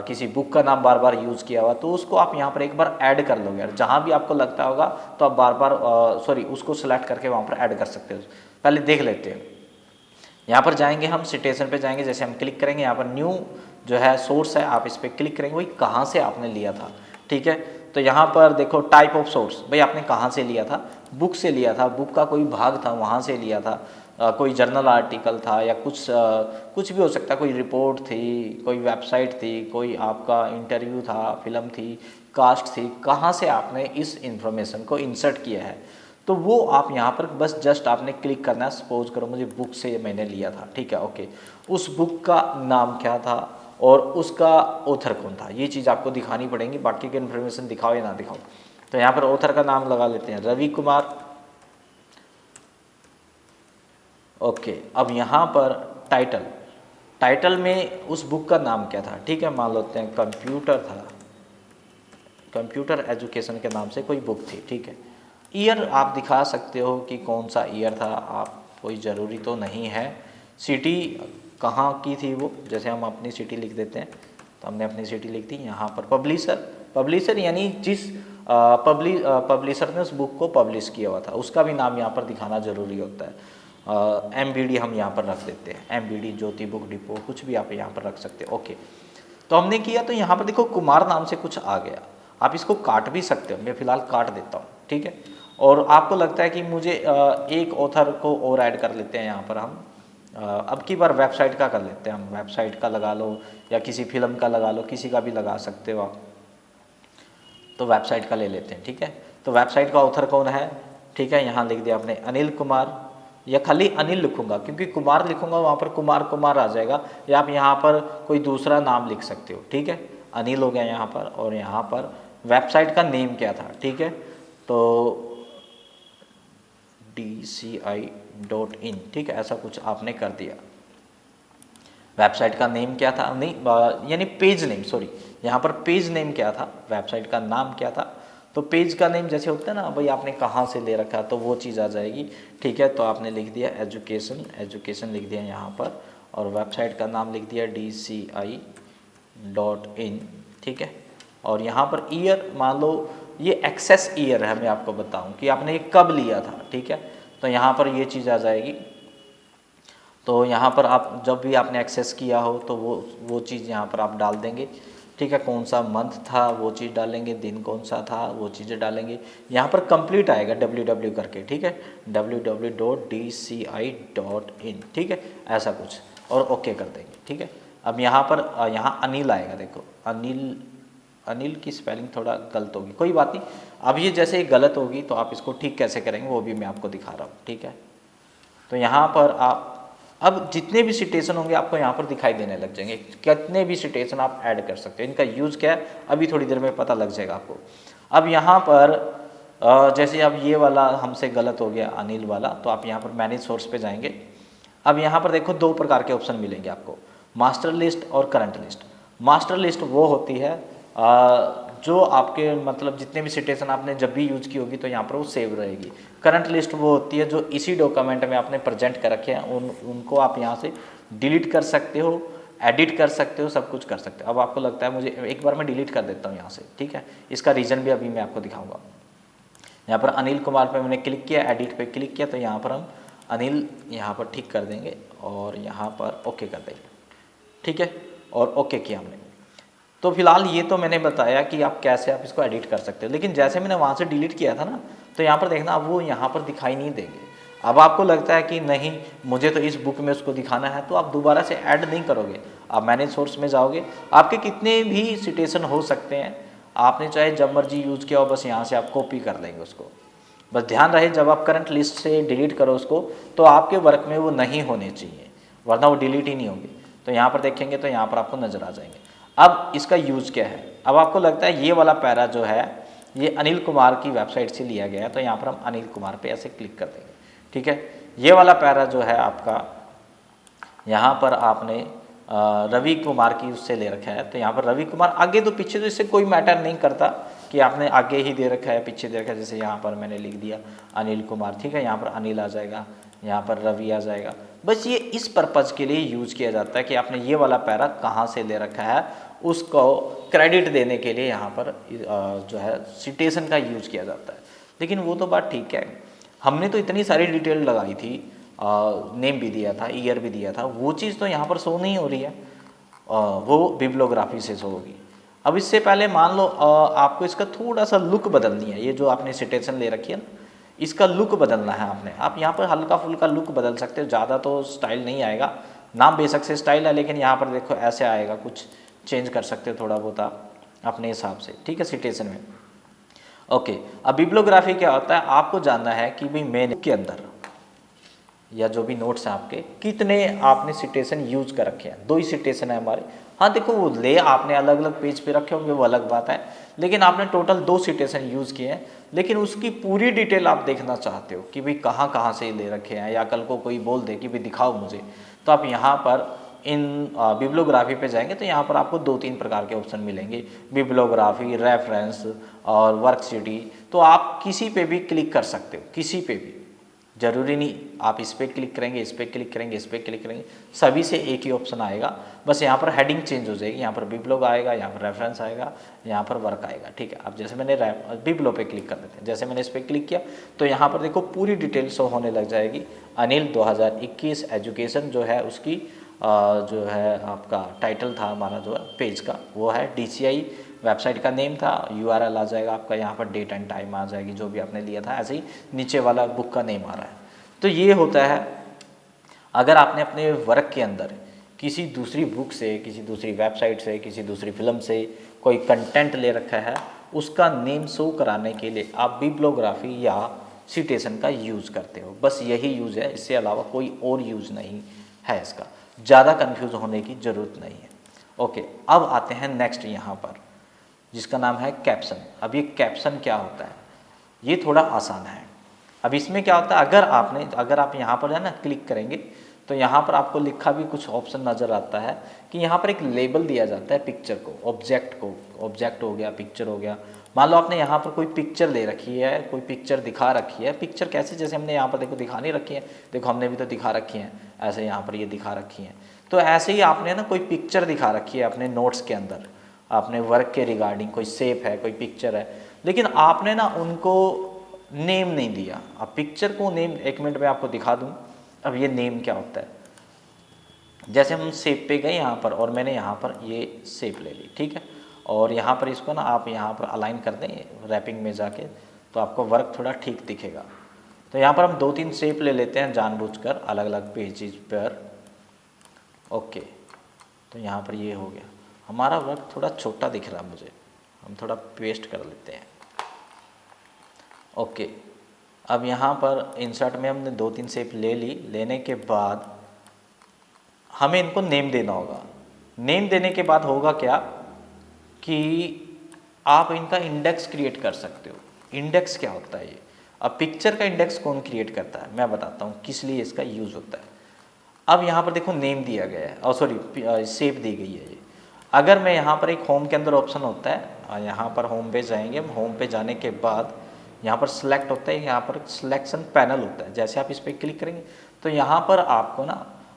किसी बुक का नाम बार बार यूज़ किया हुआ, तो उसको आप यहाँ पर एक बार ऐड कर लोगे। और जहाँ भी आपको लगता होगा तो आप बार बार उसको सेलेक्ट करके वहाँ पर ऐड कर सकते हो। पहले देख लेते हैं, यहाँ पर जाएंगे हम, सिटेशन पे जाएंगे, जैसे हम क्लिक करेंगे यहाँ पर न्यू जो है सोर्स है, आप इस पर क्लिक करेंगे, वही कहाँ से आपने लिया था। ठीक है, तो यहाँ पर देखो टाइप ऑफ सोर्स, भाई आपने कहाँ से लिया था, बुक से लिया था, बुक का कोई भाग था वहाँ से लिया था, कोई जर्नल आर्टिकल था, या कुछ भी हो सकता है, कोई रिपोर्ट थी, कोई वेबसाइट थी, कोई आपका इंटरव्यू था, फिल्म थी, कास्ट थी, कहाँ से आपने इस इंफॉर्मेशन को इंसर्ट किया है, तो वो आप यहाँ पर बस जस्ट आपने क्लिक करना है। सपोज करो मुझे बुक से मैंने लिया था, ठीक है, ओके, उस बुक का नाम क्या था और उसका ऑथर कौन था, ये चीज़ आपको दिखानी पड़ेगी। बाकी की इन्फॉर्मेशन दिखाओ या ना दिखाओ, तो यहाँ पर ऑथर का नाम लगा लेते हैं रवि कुमार। ओके, अब यहाँ पर टाइटल में उस बुक का नाम क्या था, ठीक है, मान लेते हैं कंप्यूटर था, कंप्यूटर एजुकेशन के नाम से कोई बुक थी, ठीक है। ईयर आप दिखा सकते हो कि कौन सा ईयर था, आप कोई ज़रूरी तो नहीं है। सिटी कहाँ की थी वो, जैसे हम अपनी सिटी लिख देते हैं, तो हमने अपनी सिटी लिख दी। यहाँ पर पब्लिशर यानी जिस पब्लिशर ने उस बुक को पब्लिश किया हुआ था उसका भी नाम यहाँ पर दिखाना ज़रूरी होता है। MBD हम यहाँ पर रख देते हैं, MBD ज्योति बुक डिपो, कुछ भी आप यहाँ पर रख सकते हो। ओके, तो हमने किया, तो यहाँ पर देखो कुमार नाम से कुछ आ गया। आप इसको काट भी सकते हो, मैं फ़िलहाल काट देता हूँ, ठीक है। और आपको लगता है कि मुझे एक ऑथर को और ऐड कर लेते हैं, यहाँ पर हम अब की बार वेबसाइट का कर लेते हैं। हम वेबसाइट का लगा लो या किसी फिल्म का लगा लो, किसी का भी लगा सकते हो आप। तो वेबसाइट का ले लेते हैं, ठीक है। तो वेबसाइट का ऑथर कौन है, ठीक है। यहाँ लिख दिया आपने अनिल कुमार, या खाली अनिल लिखूंगा क्योंकि कुमार लिखूंगा वहाँ पर कुमार आ जाएगा, या आप यहाँ पर कोई दूसरा नाम लिख सकते हो, ठीक है। अनिल हो गया यहाँ पर, और यहाँ पर वेबसाइट का नेम क्या था, ठीक है, तो DCI.in, ठीक है, ऐसा कुछ आपने कर दिया। वेबसाइट का नेम क्या था, नहीं यानी पेज नेम, सॉरी, यहाँ पर पेज नेम क्या था, वेबसाइट का नाम क्या था। तो पेज का नेम जैसे होता है ना भाई, आपने कहाँ से ले रखा, तो वो चीज़ आ जाएगी, ठीक है। तो आपने लिख दिया एजुकेशन लिख दिया यहाँ पर, और वेबसाइट का नाम लिख दिया DCI.in, ठीक है। और यहाँ पर ईयर मान लो ये एक्सेस ईयर है, मैं आपको बताऊँ कि आपने ये कब लिया था, ठीक है। तो यहाँ पर ये चीज़ आ जाएगी। तो यहाँ पर आप जब भी आपने एक्सेस किया हो तो वो चीज़ यहाँ पर आप डाल देंगे, ठीक है। कौन सा मंथ था वो चीज़ डालेंगे, दिन कौन सा था वो चीज़ें डालेंगे। यहाँ पर कंप्लीट आएगा www करके, ठीक है, www.dci.in, ठीक है, ऐसा कुछ, और ओके कर देंगे, ठीक है। अब यहाँ पर यहाँ अनिल आएगा, देखो अनिल की स्पेलिंग थोड़ा गलत होगी, कोई बात नहीं। अब ये जैसे गलत होगी तो आप इसको ठीक कैसे करेंगे वो भी मैं आपको दिखा रहा हूँ, ठीक है। तो यहाँ पर आप अब जितने भी सिटेशन होंगे आपको यहाँ पर दिखाई देने लग जाएंगे, कितने भी सिटेशन आप ऐड कर सकते हो। इनका यूज़ क्या है अभी थोड़ी देर में पता लग जाएगा आपको। अब यहाँ पर जैसे अब ये वाला हमसे गलत हो गया अनिल वाला, तो आप यहाँ पर मैनेज सोर्स पे जाएंगे। अब यहाँ पर देखो दो प्रकार के ऑप्शन मिलेंगे आपको, मास्टर लिस्ट और करंट लिस्ट। मास्टर लिस्ट वो होती है जो आपके मतलब जितने भी सिटेशन आपने जब भी यूज़ की होगी तो यहाँ पर वो सेव रहेगी। करंट लिस्ट वो होती है जो इसी डॉक्यूमेंट में आपने प्रेजेंट कर रखे हैं, उनको आप यहाँ से डिलीट कर सकते हो, एडिट कर सकते हो, सब कुछ कर सकते हो। अब आपको लगता है मुझे एक बार मैं डिलीट कर देता हूँ यहाँ से, ठीक है। इसका रीज़न भी अभी मैं आपको दिखाऊंगा। यहाँ पर अनिल कुमार पे मैंने क्लिक किया, एडिट पे क्लिक किया, तो यहाँ पर हम अनिल यहाँ पर ठीक कर देंगे और यहाँ पर ओके कर देंगे, ठीक है। और ओके किया हमने। तो फिलहाल ये तो मैंने बताया कि आप कैसे आप इसको एडिट कर सकते हो, लेकिन जैसे मैंने वहाँ से डिलीट किया था ना, तो यहाँ पर देखना अब वो यहाँ पर दिखाई नहीं देंगे। अब आपको लगता है कि नहीं मुझे तो इस बुक में उसको दिखाना है, तो आप दोबारा से ऐड नहीं करोगे, आप मैनेज सोर्स में जाओगे। आपके कितने भी सिटेशन हो सकते हैं, आपने चाहे जब मर्जी यूज़ किया हो, बस यहाँ से आप कॉपी कर लेंगे उसको। बस ध्यान रहे जब आप करंट लिस्ट से डिलीट करो उसको तो आपके वर्क में वो नहीं होने चाहिए, वरना वो डिलीट ही नहीं होंगे। तो यहाँ पर देखेंगे तो यहाँ पर आपको नज़र आ जाएंगे। अब इसका यूज़ क्या है, अब आपको लगता है ये वाला पैरा जो है ये अनिल कुमार की वेबसाइट से लिया गया है, तो यहाँ पर हम अनिल कुमार पे ऐसे क्लिक कर देंगे, ठीक है। ये वाला पैरा जो है आपका यहाँ पर आपने रवि कुमार की उससे ले रखा है, तो यहाँ पर रवि कुमार आगे तो पीछे तो इससे कोई मैटर नहीं करता कि आपने आगे ही दे रखा है पीछे दे रखा है। जैसे यहाँ पर मैंने लिख दिया अनिल कुमार, ठीक है, यहाँ पर अनिल आ जाएगा, यहाँ पर रवि आ जाएगा। बस ये इस पर्पज़ के लिए यूज़ किया जाता है कि आपने ये वाला पैरा कहाँ से ले रखा है उसको क्रेडिट देने के लिए यहाँ पर जो है सिटेशन का यूज़ किया जाता है। लेकिन वो तो बात ठीक है, हमने तो इतनी सारी डिटेल लगाई थी, नेम भी दिया था, ईयर भी दिया था, वो चीज़ तो यहाँ पर शो नहीं हो रही है, वो बिब्लियोग्राफी से शो होगी। अब इससे पहले मान लो आपको इसका थोड़ा सा लुक बदलनी है, ये जो आपने सिटेशन ले रखी है ना इसका लुक बदलना है आपने। आप यहाँ पर हल्का फुल्का लुक बदल सकते हो, ज़्यादा तो स्टाइल नहीं आएगा, नाम बेशक से स्टाइल है लेकिन यहाँ पर देखो ऐसे आएगा, कुछ चेंज कर सकते हो थोड़ा बहुत आप अपने हिसाब से, ठीक है, सिटेशन में। ओके, अब बिब्लियोग्राफी क्या होता है, आपको जानना है कि भाई मेन के अंदर या जो भी नोट्स हैं आपके कितने आपने सिटेशन यूज कर रखे हैं। 2 ही सिटेशन है हमारे। हाँ देखो वो ले आपने अलग अलग पेज पे रखे होंगे वो अलग बात है, लेकिन आपने टोटल 2 सिटेशन यूज़ किए हैं। लेकिन उसकी पूरी डिटेल आप देखना चाहते हो कि भाई कहाँ कहाँ से ले रखे हैं, या कल को कोई बोल दे कि भाई दिखाओ मुझे, तो आप यहाँ पर इन बिब्लियोग्राफी पे जाएंगे तो यहाँ पर आपको 2-3 प्रकार के ऑप्शन मिलेंगे, बिब्लियोग्राफी, रेफरेंस और वर्कसिटी। तो आप किसी पे भी क्लिक कर सकते हो, किसी पे भी, ज़रूरी नहीं आप इस पर क्लिक करेंगे, इस पर क्लिक करेंगे, इस पर क्लिक करेंगे, सभी से एक ही ऑप्शन आएगा। बस यहाँ पर हेडिंग चेंज हो जाएगी, यहाँ पर बिब्लियो आएगा, यहाँ पर रेफरेंस आएगा, यहाँ पर वर्क आएगा। ठीक है, अब जैसे मैंने बिब्लियो पे क्लिक कर देते हैं, जैसे मैंने इस पर क्लिक किया तो यहाँ पर देखो पूरी डिटेल शो होने लग जाएगी। अनिल 2021 एजुकेशन जो है उसकी जो है आपका टाइटल था हमारा जो है पेज का, वो है DCI, वेबसाइट का नेम था, URL आ जाएगा आपका, यहाँ पर डेट एंड टाइम आ जाएगी जो भी आपने लिया था, ऐसे ही नीचे वाला बुक का नेम आ रहा है। तो ये होता है अगर आपने अपने वर्क के अंदर किसी दूसरी बुक से, किसी दूसरी वेबसाइट से, किसी दूसरी फिल्म से कोई कंटेंट ले रखा है, उसका नेम शो कराने के लिए आप बिब्लियोग्राफी या सिटेशन का यूज़ करते हो। बस यही यूज़ है, इससे अलावा कोई और यूज़ नहीं है इसका, ज़्यादा कन्फ्यूज़ होने की ज़रूरत नहीं है। ओके, अब आते हैं नेक्स्ट यहाँ पर, जिसका नाम है कैप्शन। अब ये कैप्शन क्या होता है, ये थोड़ा आसान है। अब इसमें क्या होता है, अगर आप यहाँ पर है ना क्लिक करेंगे तो यहाँ पर आपको लिखा भी कुछ ऑप्शन नज़र आता है कि यहाँ पर एक लेबल दिया जाता है पिक्चर को, ऑब्जेक्ट हो गया, पिक्चर हो गया। मान लो आपने यहाँ पर कोई पिक्चर ले रखी है, कोई पिक्चर दिखा रखी है, पिक्चर कैसे, जैसे हमने यहाँ पर देखो दिखा नहीं रखी है, देखो हमने भी तो दिखा रखी है, ऐसे यहाँ पर ये दिखा रखी है। तो ऐसे ही आपने ना कोई पिक्चर दिखा रखी है अपने नोट्स के अंदर, आपने वर्क के रिगार्डिंग कोई शेप है, कोई पिक्चर है, लेकिन आपने ना उनको नेम नहीं दिया। अब पिक्चर को नेम 1 मिनट में आपको दिखा दूं। अब ये नेम क्या होता है, जैसे हम शेप पे गए यहाँ पर और मैंने यहाँ पर ये शेप ले ली, ठीक है, और यहाँ पर इसको ना आप यहाँ पर अलाइन कर दें रैपिंग में जाके, तो आपको वर्क थोड़ा ठीक दिखेगा। तो यहाँ पर हम 2-3 शेप ले लेते हैं जानबूझकर अलग अलग पेजेस पर। ओके, तो यहाँ पर ये हो गया, हमारा वर्क थोड़ा छोटा दिख रहा है मुझे, हम थोड़ा पेस्ट कर लेते हैं। ओके, अब यहाँ पर इंसर्ट में हमने 2-3 शेप ले ली, लेने के बाद हमें इनको नेम देना होगा। नेम देने के बाद होगा क्या कि आप इनका इंडेक्स क्रिएट कर सकते हो। इंडेक्स क्या होता है ये, अब पिक्चर का इंडेक्स कौन क्रिएट करता है, मैं बताता हूँ किस लिए इसका यूज़ होता है। अब यहाँ पर देखो नेम दिया गया है, और सॉरी शेप दी गई है ये। अगर मैं यहाँ पर एक होम के अंदर ऑप्शन होता है, यहाँ पर होम पे जाएंगे, होम पे जाने के बाद यहाँ पर सिलेक्ट होता है, यहाँ पर सिलेक्शन पैनल होता है। जैसे आप इस पर क्लिक करेंगे तो यहाँ पर आपको ना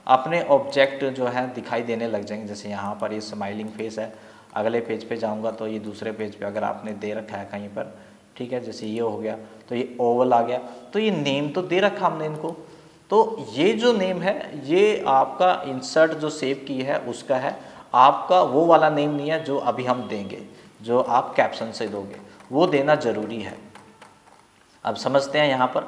अपने ऑब्जेक्ट जो है दिखाई देने लग जाएंगे। जैसे यहाँ पर ये स्माइलिंग फेस है, अगले पेज पे जाऊँगा तो ये दूसरे पेज पे अगर आपने दे रखा है कहीं पर, ठीक है, जैसे ये हो गया तो ये ओवल आ गया, तो ये नेम तो दे रखा हमने इनको। तो ये जो नेम है ये आपका इंसर्ट जो सेव की है उसका है, आपका वो वाला नेम नहीं है जो अभी हम देंगे, जो आप कैप्शन से दोगे वो देना ज़रूरी है। अब समझते हैं यहाँ पर,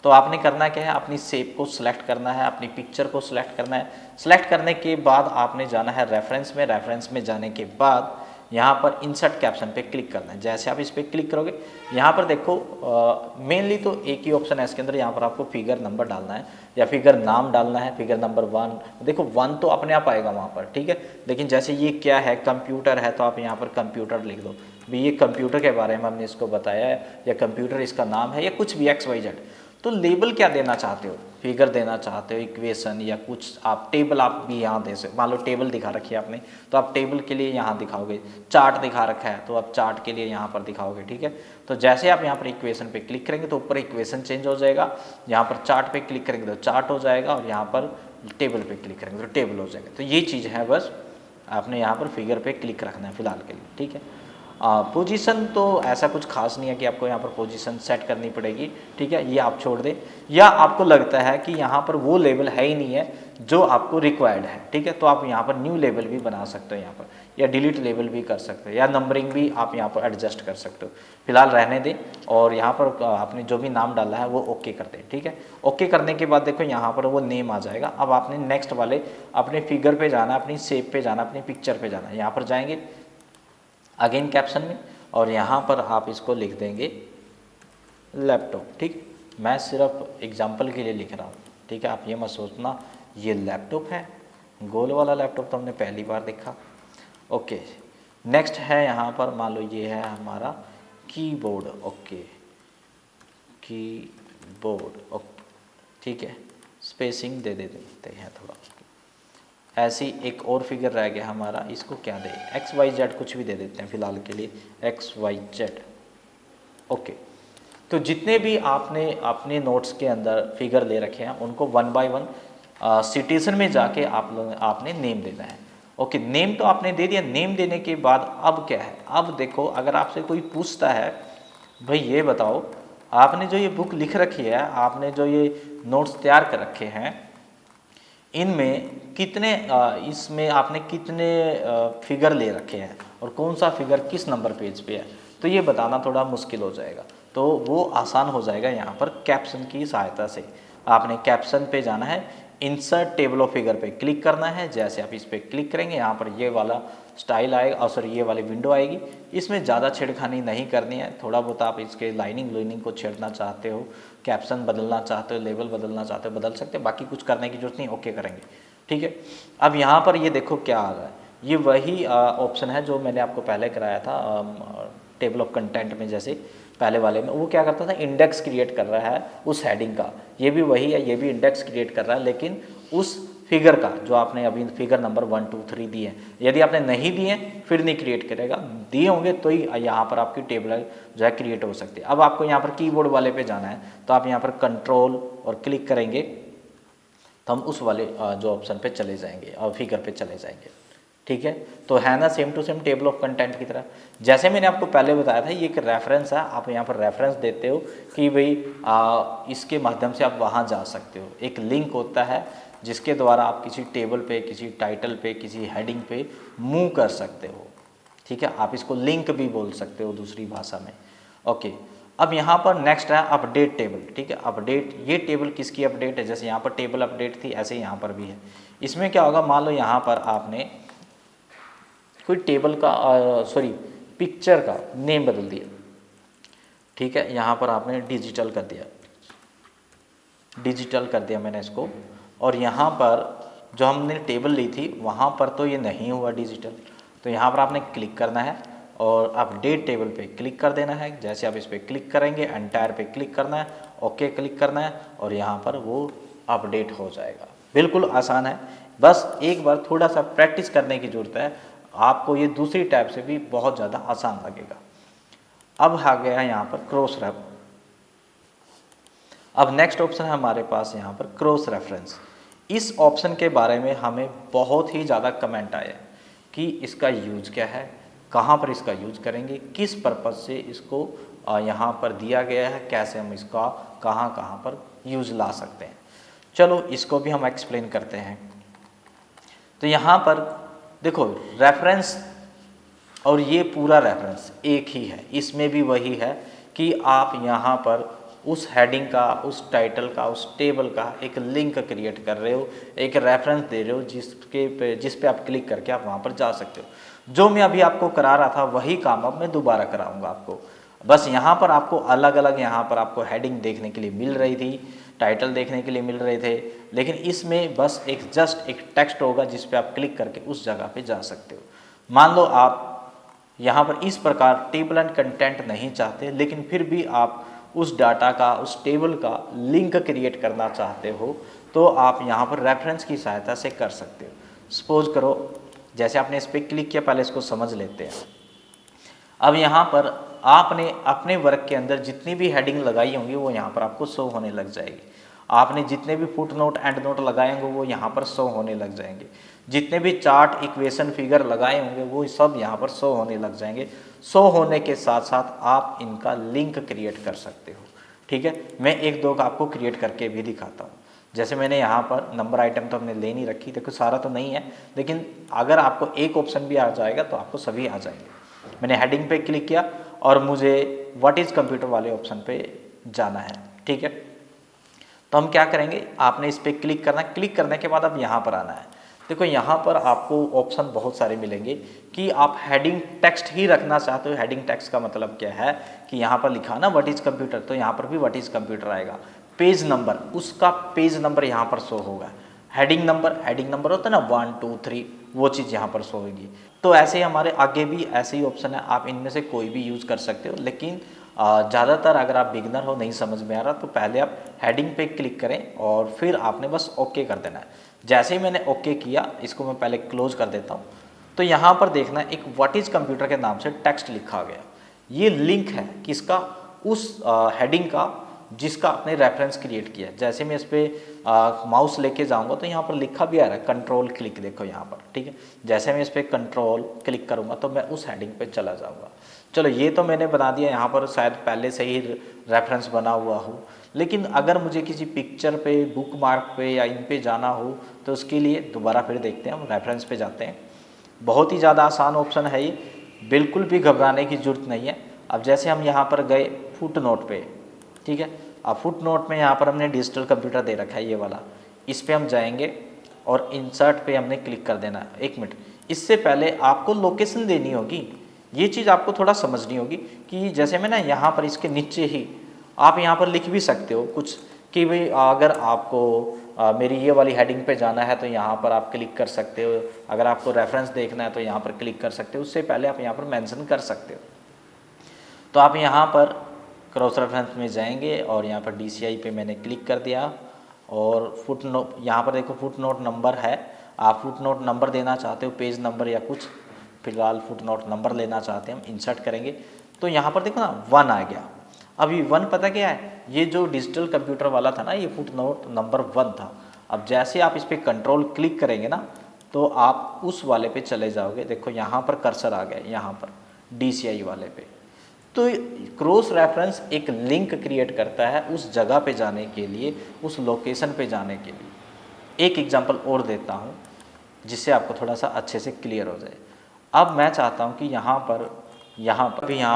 तो आपने करना क्या है, अपनी शेप को सिलेक्ट करना है, अपनी पिक्चर को सिलेक्ट करना है। सिलेक्ट करने के बाद आपने जाना है रेफरेंस में, रेफरेंस में जाने के बाद यहाँ पर इंसर्ट कैप्शन पे क्लिक करना है। जैसे आप इस पर क्लिक करोगे यहाँ पर देखो मेनली तो एक ही ऑप्शन है इसके अंदर, यहाँ पर आपको फिगर नंबर डालना है या फिगर नाम डालना है, फिगर नंबर 1, देखो 1 तो अपने आप आएगा वहाँ पर, ठीक है। लेकिन जैसे ये क्या है, कंप्यूटर है, तो आप यहाँ पर कंप्यूटर लिख दो, भी ये कंप्यूटर के बारे में हमने इसको बताया है, या कंप्यूटर इसका नाम है, या कुछ भी XYZ। तो लेबल क्या देना चाहते हो, फिगर देना चाहते हो, इक्वेशन या कुछ आप टेबल आप भी यहाँ दे सकते। मान लो टेबल दिखा रखी है आपने तो आप टेबल के लिए यहाँ दिखाओगे, चार्ट दिखा रखा है तो आप चार्ट के लिए यहाँ पर दिखाओगे, ठीक है। तो जैसे आप यहाँ पर इक्वेशन पे क्लिक करेंगे तो ऊपर इक्वेशन चेंज हो जाएगा, यहाँ पर चार्ट पे क्लिक करेंगे तो चार्ट हो जाएगा, और यहाँ पर टेबल पे क्लिक करेंगे तो टेबल हो जाएगा। तो ये चीज़ है, बस आपने यहाँ पर फिगर पे क्लिक रखना है फिलहाल के लिए, ठीक है। पोजीशन तो ऐसा कुछ खास नहीं है कि आपको यहाँ पर पोजीशन सेट करनी पड़ेगी, ठीक है, ये आप छोड़ दें। या आपको लगता है कि यहाँ पर वो लेवल है ही नहीं है जो आपको रिक्वायर्ड है, ठीक है, तो आप यहाँ पर न्यू लेवल भी बना सकते हो यहाँ पर, या डिलीट लेवल भी कर सकते हो, या नंबरिंग भी आप यहाँ पर एडजस्ट कर सकते हो। फिलहाल रहने दें, और यहाँ पर आपने जो भी नाम डाला है वो ओके कर दें, ठीक है। ओके करने के बाद देखो यहाँ पर वो नेम आ जाएगा। अब आपने नेक्स्ट वाले अपने फिगर पे जाना, अपनी शेप पे जाना, अपनी पिक्चर पे जाना, यहाँ पर जाएंगे अगेन कैप्शन में, और यहाँ पर आप इसको लिख देंगे लैपटॉप, ठीक। मैं सिर्फ एग्जांपल के लिए लिख रहा हूँ, ठीक है, आप ये मत सोचना ये लैपटॉप है, गोल वाला लैपटॉप तो हमने पहली बार देखा। ओके, नेक्स्ट है यहाँ पर मान लो ये है हमारा कीबोर्ड, ओके, कीबोर्ड, ओके, ठीक है, स्पेसिंग दे देते हैं थोड़ा, ऐसी एक और फिगर रह गया हमारा, इसको क्या दे, एक्स वाई जेड कुछ भी दे देते हैं फिलहाल के लिए, एक्स वाई जेड। ओके, तो जितने भी आपने अपने नोट्स के अंदर फिगर ले रखे हैं उनको वन बाय वन सिटीजन में जाके आपने नेम देना है। ओके, नेम तो आपने दे दिया। नेम देने के बाद अब क्या है, अब देखो अगर आपसे कोई पूछता है भाई ये बताओ आपने जो ये बुक लिख रखी है, आपने जो ये नोट्स तैयार कर रखे हैं, इनमें कितने इसमें आपने कितने फिगर ले रखे हैं और कौन सा फिगर किस नंबर पेज पे है, तो ये बताना थोड़ा मुश्किल हो जाएगा। तो वो आसान हो जाएगा यहाँ पर कैप्शन की सहायता से। आपने कैप्शन पे जाना है, इंसर्ट टेबल ऑफ फिगर पे क्लिक करना है। जैसे आप इस पर क्लिक करेंगे यहाँ पर ये वाला स्टाइल आएगा और सॉरी ये वाली विंडो आएगी। इसमें ज़्यादा छेड़खानी नहीं करनी है, थोड़ा बहुत आप इसके लाइनिंग को छेड़ना चाहते हो, कैप्शन बदलना चाहते हो, लेवल बदलना चाहते हो, बदल सकते हो, बाकी कुछ करने की जरूरत नहीं, ओके करेंगे। ठीक है, अब यहाँ पर ये देखो क्या आ रहा है, ये वही ऑप्शन है जो मैंने आपको पहले कराया था टेबल ऑफ कंटेंट में। जैसे पहले वाले में वो क्या करता था, इंडेक्स क्रिएट कर रहा है उस हेडिंग का, ये भी वही है, ये भी इंडेक्स क्रिएट कर रहा है, लेकिन उस फिगर का जो आपने अभी फिगर नंबर 1 2 3 दिए हैं। यदि आपने नहीं दिए फिर नहीं क्रिएट करेगा, दिए होंगे तो ही यहाँ पर आपकी टेबल जो है क्रिएट हो सकती है। अब आपको यहाँ पर कीबोर्ड वाले पे जाना है, तो आप यहाँ पर कंट्रोल और क्लिक करेंगे तो हम उस वाले जो ऑप्शन पे चले जाएंगे और फिगर पे चले जाएंगे। ठीक है, तो है ना same to same table of content की तरह। जैसे मैंने आपको पहले बताया था ये एक रेफरेंस है, आप यहाँ पर रेफरेंस देते हो कि भाई इसके माध्यम से आप वहाँ जा सकते हो। एक लिंक होता है जिसके द्वारा आप किसी टेबल पे, किसी टाइटल पे, किसी हेडिंग पे मूव कर सकते हो। ठीक है, आप इसको लिंक भी बोल सकते हो दूसरी भाषा में। ओके, अब यहाँ पर नेक्स्ट है अपडेट टेबल। ठीक है, अपडेट, ये टेबल किसकी अपडेट है, जैसे यहाँ पर टेबल अपडेट थी ऐसे यहाँ पर भी है। इसमें क्या होगा, मान लो यहाँ पर आपने कोई टेबल का सॉरी पिक्चर का नेम बदल दिया। ठीक है, यहाँ पर आपने डिजिटल कर दिया, डिजिटल कर दिया मैंने इसको, और यहाँ पर जो हमने टेबल ली थी वहाँ पर तो ये नहीं हुआ डिजिटल, तो यहाँ पर आपने क्लिक करना है और अपडेट टेबल पे क्लिक कर देना है। जैसे आप इस पर क्लिक करेंगे एंटायर पे क्लिक करना है, ओके क्लिक करना है और यहाँ पर वो अपडेट हो जाएगा। बिल्कुल आसान है, बस एक बार थोड़ा सा प्रैक्टिस करने की ज़रूरत है, आपको ये दूसरी टैब से भी बहुत ज़्यादा आसान लगेगा। अब आ गया यहाँ पर क्रॉस रेफ। अब नेक्स्ट ऑप्शन है हमारे पास यहाँ पर क्रॉस रेफरेंस। इस ऑप्शन के बारे में हमें बहुत ही ज़्यादा कमेंट आए कि इसका यूज क्या है, कहाँ पर इसका यूज करेंगे, किस पर्पज़ से इसको यहाँ पर दिया गया है, कैसे हम इसका कहाँ कहाँ पर यूज ला सकते हैं। चलो इसको भी हम एक्सप्लेन करते हैं। तो यहाँ पर देखो रेफरेंस और ये पूरा रेफरेंस एक ही है, इसमें भी वही है कि आप यहाँ पर उस हेडिंग का, उस टाइटल का, उस टेबल का एक लिंक क्रिएट कर रहे हो, एक रेफरेंस दे रहे हो जिस पे आप क्लिक करके आप वहाँ पर जा सकते हो। जो मैं अभी आपको करा रहा था वही काम अब मैं दोबारा कराऊंगा आपको। बस यहाँ पर आपको अलग अलग यहाँ पर आपको हेडिंग देखने के लिए मिल रही थी, टाइटल देखने के लिए मिल रहे थे, लेकिन इसमें बस एक जस्ट एक टेक्स्ट होगा जिस पे आप क्लिक करके उस जगह पे जा सकते हो। मान लो आप यहाँ पर इस प्रकार टेबल एंड कंटेंट नहीं चाहते, लेकिन फिर भी आप उस डाटा का, उस टेबल का लिंक क्रिएट करना चाहते हो, तो आप यहाँ पर रेफरेंस की सहायता से कर सकते हो। सपोज करो जैसे आपने इस पर क्लिक किया, पहले इसको समझ लेते हैं। अब यहाँ पर आपने अपने वर्क के अंदर जितनी भी हेडिंग लगाई होंगी वो यहाँ पर आपको शो होने लग जाएगी। आपने जितने भी फुट नोट एंड नोट लगाए होंगे वो यहाँ पर शो होने लग जाएंगे। जितने भी चार्ट, इक्वेशन, फिगर लगाए होंगे वो सब यहाँ पर शो होने लग जाएंगे। शो होने के साथ साथ आप इनका लिंक क्रिएट कर सकते हो। ठीक है, मैं एक दो का आपको क्रिएट करके भी दिखाता हूँ। जैसे मैंने यहाँ पर नंबर आइटम तो हमने ले नहीं रखी, देखो सारा तो नहीं है, लेकिन अगर आपको एक ऑप्शन भी आ जाएगा तो आपको सभी आ जाएंगे। मैंने हेडिंग पे क्लिक किया और मुझे व्हाट इज़ कंप्यूटर वाले ऑप्शन पे जाना है। ठीक है, तो हम क्या करेंगे, आपने इस पर क्लिक करना, क्लिक करने के बाद अब यहाँ पर आना है। देखो यहाँ पर आपको ऑप्शन बहुत सारे मिलेंगे कि आप हेडिंग टेक्स्ट ही रखना चाहते हो। हेडिंग टेक्स्ट का मतलब क्या है कि यहाँ पर लिखा ना व्हाट इज़ कंप्यूटर, तो यहाँ पर भी व्हाट इज़ कंप्यूटर आएगा। पेज नंबर, उसका पेज नंबर यहाँ पर शो होगा। हेडिंग नंबर होता है ना 1 2 3, वो चीज़ यहाँ पर शो होगी। तो ऐसे ही हमारे आगे भी ऐसे ही ऑप्शन है, आप इनमें से कोई भी यूज़ कर सकते हो, लेकिन ज़्यादातर अगर आप बिगिनर हो, नहीं समझ में आ रहा, तो पहले आप हेडिंग पे क्लिक करें और फिर आपने बस ओके कर देना है। जैसे ही मैंने ओके किया, इसको मैं पहले क्लोज कर देता हूँ, तो यहाँ पर देखना एक व्हाट इज कंप्यूटर के नाम से टेक्स्ट लिखा गया। ये लिंक है किसका, उस हेडिंग का जिसका आपने रेफरेंस क्रिएट किया है। जैसे मैं इस पर माउस लेके जाऊंगा तो यहाँ पर लिखा भी आ रहा है कंट्रोल क्लिक, देखो यहाँ पर, ठीक है। जैसे मैं इस पर कंट्रोल क्लिक करूँगा तो मैं उस हेडिंग पे चला जाऊँगा। चलो ये तो मैंने बना दिया, यहाँ पर शायद पहले से ही रेफरेंस बना हुआ हो, लेकिन अगर मुझे किसी पिक्चर पे, बुक मार्क पे या इन पे जाना हो तो उसके लिए दोबारा फिर देखते हैं, हम रेफरेंस पे जाते हैं। बहुत ही ज़्यादा आसान ऑप्शन है ये, बिल्कुल भी घबराने की ज़रूरत नहीं है। अब जैसे हम यहाँ पर गए फुट नोट पे, ठीक है। अब फुट नोट में यहाँ पर हमने डिजिटल कंप्यूटर दे रखा है ये वाला, इस पर हम जाएंगे और इंसर्ट पे हमने क्लिक कर देना है। 1 मिनट, इससे पहले आपको लोकेशन देनी होगी, ये चीज़ आपको थोड़ा समझनी होगी कि जैसे मैं ना यहाँ पर इसके नीचे ही आप यहाँ पर लिख भी सकते हो कुछ कि भाई अगर आपको मेरी ये वाली हेडिंग पे जाना है तो यहाँ पर आप क्लिक कर सकते हो, अगर आपको रेफरेंस देखना है तो यहाँ पर क्लिक कर सकते हो, उससे पहले आप यहाँ पर मेंशन कर सकते हो। तो आप यहाँ पर क्रॉस रेफरेंस में जाएंगे और यहाँ पर DCI पे मैंने क्लिक कर दिया और फुट नोट, यहाँ पर देखो फुट नोट नंबर है, आप फुट नोट नंबर देना चाहते हो, पेज नंबर या कुछ, फिलहाल फुट नोट नंबर लेना चाहते हैं, हम इंसर्ट करेंगे तो यहाँ पर देखो ना 1 आ गया। अब ये 1 पता क्या है, ये जो डिजिटल कंप्यूटर वाला था ना, ये फुट नोट नंबर 1 था। अब जैसे आप इस पर कंट्रोल क्लिक करेंगे ना तो आप उस वाले पे चले जाओगे, देखो यहाँ पर कर्सर आ गया, यहाँ पर DCI वाले पे। तो क्रॉस रेफरेंस एक लिंक क्रिएट करता है उस जगह पे जाने के लिए, उस लोकेशन पे जाने के लिए। एक एग्जांपल और देता हूँ जिससे आपको थोड़ा सा अच्छे से क्लियर हो जाए। अब मैं चाहता हूँ कि यहाँ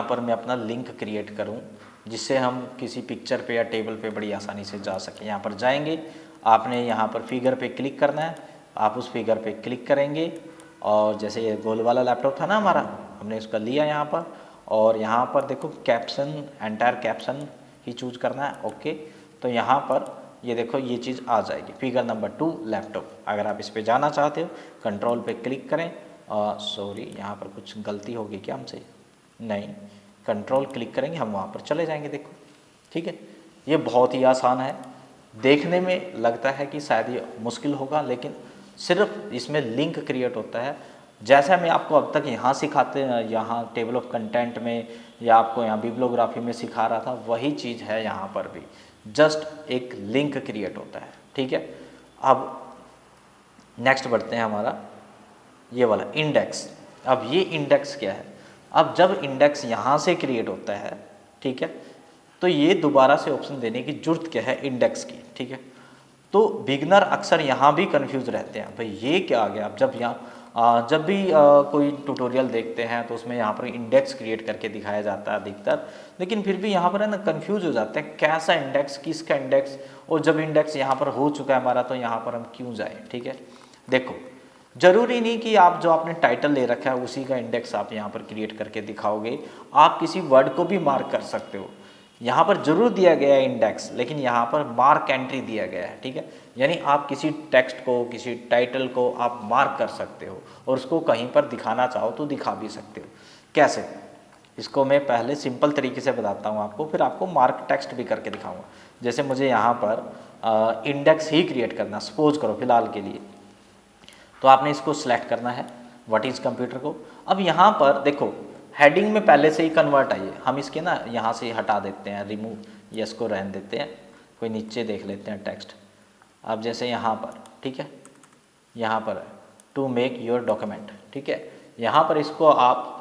पर मैं अपना लिंक क्रिएट करूँ जिससे हम किसी पिक्चर पे या टेबल पे बड़ी आसानी से जा सकें। यहाँ पर जाएंगे, आपने यहाँ पर फिगर पे क्लिक करना है, आप उस फिगर पे क्लिक करेंगे और जैसे ये गोल वाला लैपटॉप था ना हमारा, हमने उसका लिया यहाँ पर और यहाँ पर देखो कैप्शन, एंटायर कैप्शन ही चूज करना है, ओके। तो यहाँ पर ये देखो ये चीज़ आ जाएगी, फिगर नंबर 2 लैपटॉप। अगर आप इस पे जाना चाहते हो कंट्रोल पे क्लिक करें, सॉरी यहाँ पर कुछ गलती होगी क्या हमसे, नहीं, कंट्रोल क्लिक करेंगे हम वहाँ पर चले जाएंगे, देखो, ठीक है। ये बहुत ही आसान है, देखने में लगता है कि शायद ये मुश्किल होगा, लेकिन सिर्फ इसमें लिंक क्रिएट होता है। जैसा मैं आपको अब तक यहाँ सिखाते हैं, यहाँ टेबल ऑफ कंटेंट में या आपको यहाँ बिब्लियोग्राफी में सिखा रहा था, वही चीज़ है यहाँ पर भी, जस्ट एक लिंक क्रिएट होता है, ठीक है। अब नेक्स्ट बढ़ते हैं, हमारा ये वाला इंडेक्स। अब ये इंडेक्स क्या है, अब जब इंडेक्स यहाँ से क्रिएट होता है, ठीक है, तो ये दोबारा से ऑप्शन देने की जरूरत क्या है इंडेक्स की, ठीक है। तो बिगनर अक्सर यहाँ भी कंफ्यूज रहते हैं, भाई ये क्या आ गया। अब जब भी कोई ट्यूटोरियल देखते हैं तो उसमें यहाँ पर इंडेक्स क्रिएट करके दिखाया जाता है अधिकतर, लेकिन फिर भी यहाँ पर है ना कंफ्यूज हो जाते हैं, कैसा इंडेक्स, किसका इंडेक्स, और जब इंडेक्स यहाँ पर हो चुका है हमारा तो यहाँ पर हम क्यों जाएं, ठीक है। देखो, जरूरी नहीं कि आप जो आपने टाइटल ले रखा है उसी का इंडेक्स आप यहाँ पर क्रिएट करके दिखाओगे, आप किसी वर्ड को भी मार्क कर सकते हो। यहाँ पर जरूर दिया गया है इंडेक्स, लेकिन यहाँ पर मार्क एंट्री दिया गया है, ठीक है। यानी आप किसी टेक्स्ट को, किसी टाइटल को आप मार्क कर सकते हो और उसको कहीं पर दिखाना चाहो तो दिखा भी सकते हो। कैसे, इसको मैं पहले सिंपल तरीके से बताता हूँ आपको, फिर आपको मार्क टेक्स्ट भी करके दिखाऊंगा। जैसे मुझे यहाँ पर इंडेक्स ही क्रिएट करना, सपोज करो फिलहाल के लिए, तो आपने इसको सिलेक्ट करना है व्हाट इज कंप्यूटर को। अब यहाँ पर देखो हेडिंग में पहले से ही कन्वर्ट आई है, हम इसके ना यहाँ से हटा देते हैं, रिमूव, ये इसको रहने देते हैं, कोई नीचे देख लेते हैं टेक्स्ट। अब जैसे यहाँ पर, ठीक है, यहाँ पर टू मेक योर डॉक्यूमेंट, ठीक है, यहाँ पर इसको आप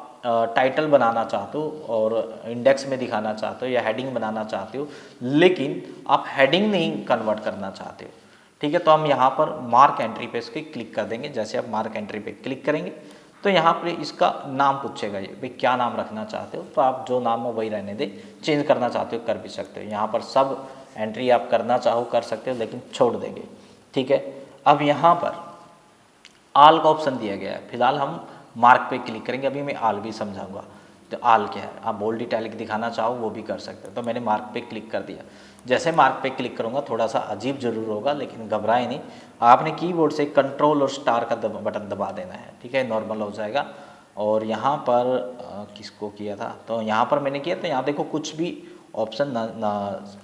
टाइटल बनाना चाहते हो और इंडेक्स में दिखाना चाहते हो या हेडिंग बनाना चाहते हो, लेकिन आप हेडिंग नहीं कन्वर्ट करना चाहते हो, ठीक है। तो हम यहाँ पर मार्क एंट्री पे इसके क्लिक कर देंगे। जैसे आप मार्क एंट्री पे क्लिक करेंगे तो यहाँ पर इसका नाम पूछेगा, ये भाई क्या नाम रखना चाहते हो, तो आप जो नाम हो वही रहने दे, चेंज करना चाहते हो कर भी सकते हो। यहाँ पर सब एंट्री आप करना चाहो कर सकते हो, लेकिन छोड़ देंगे, ठीक है। अब यहाँ पर आल का ऑप्शन दिया गया है, फिलहाल हम मार्क पे क्लिक करेंगे, अभी मैं आल भी समझाऊंगा। तो आल क्या है, आप बोल्ड इटैलिक दिखाना चाहो वो भी कर सकते हो। तो मैंने मार्क पे क्लिक कर दिया। जैसे मार्क पे क्लिक करूंगा थोड़ा सा अजीब जरूर होगा, लेकिन घबराए नहीं, आपने कीबोर्ड से कंट्रोल और स्टार का बटन दबा देना है, ठीक है, नॉर्मल हो जाएगा। और यहाँ पर किसको किया था, तो यहाँ पर मैंने किया, तो यहाँ देखो कुछ भी ऑप्शन ना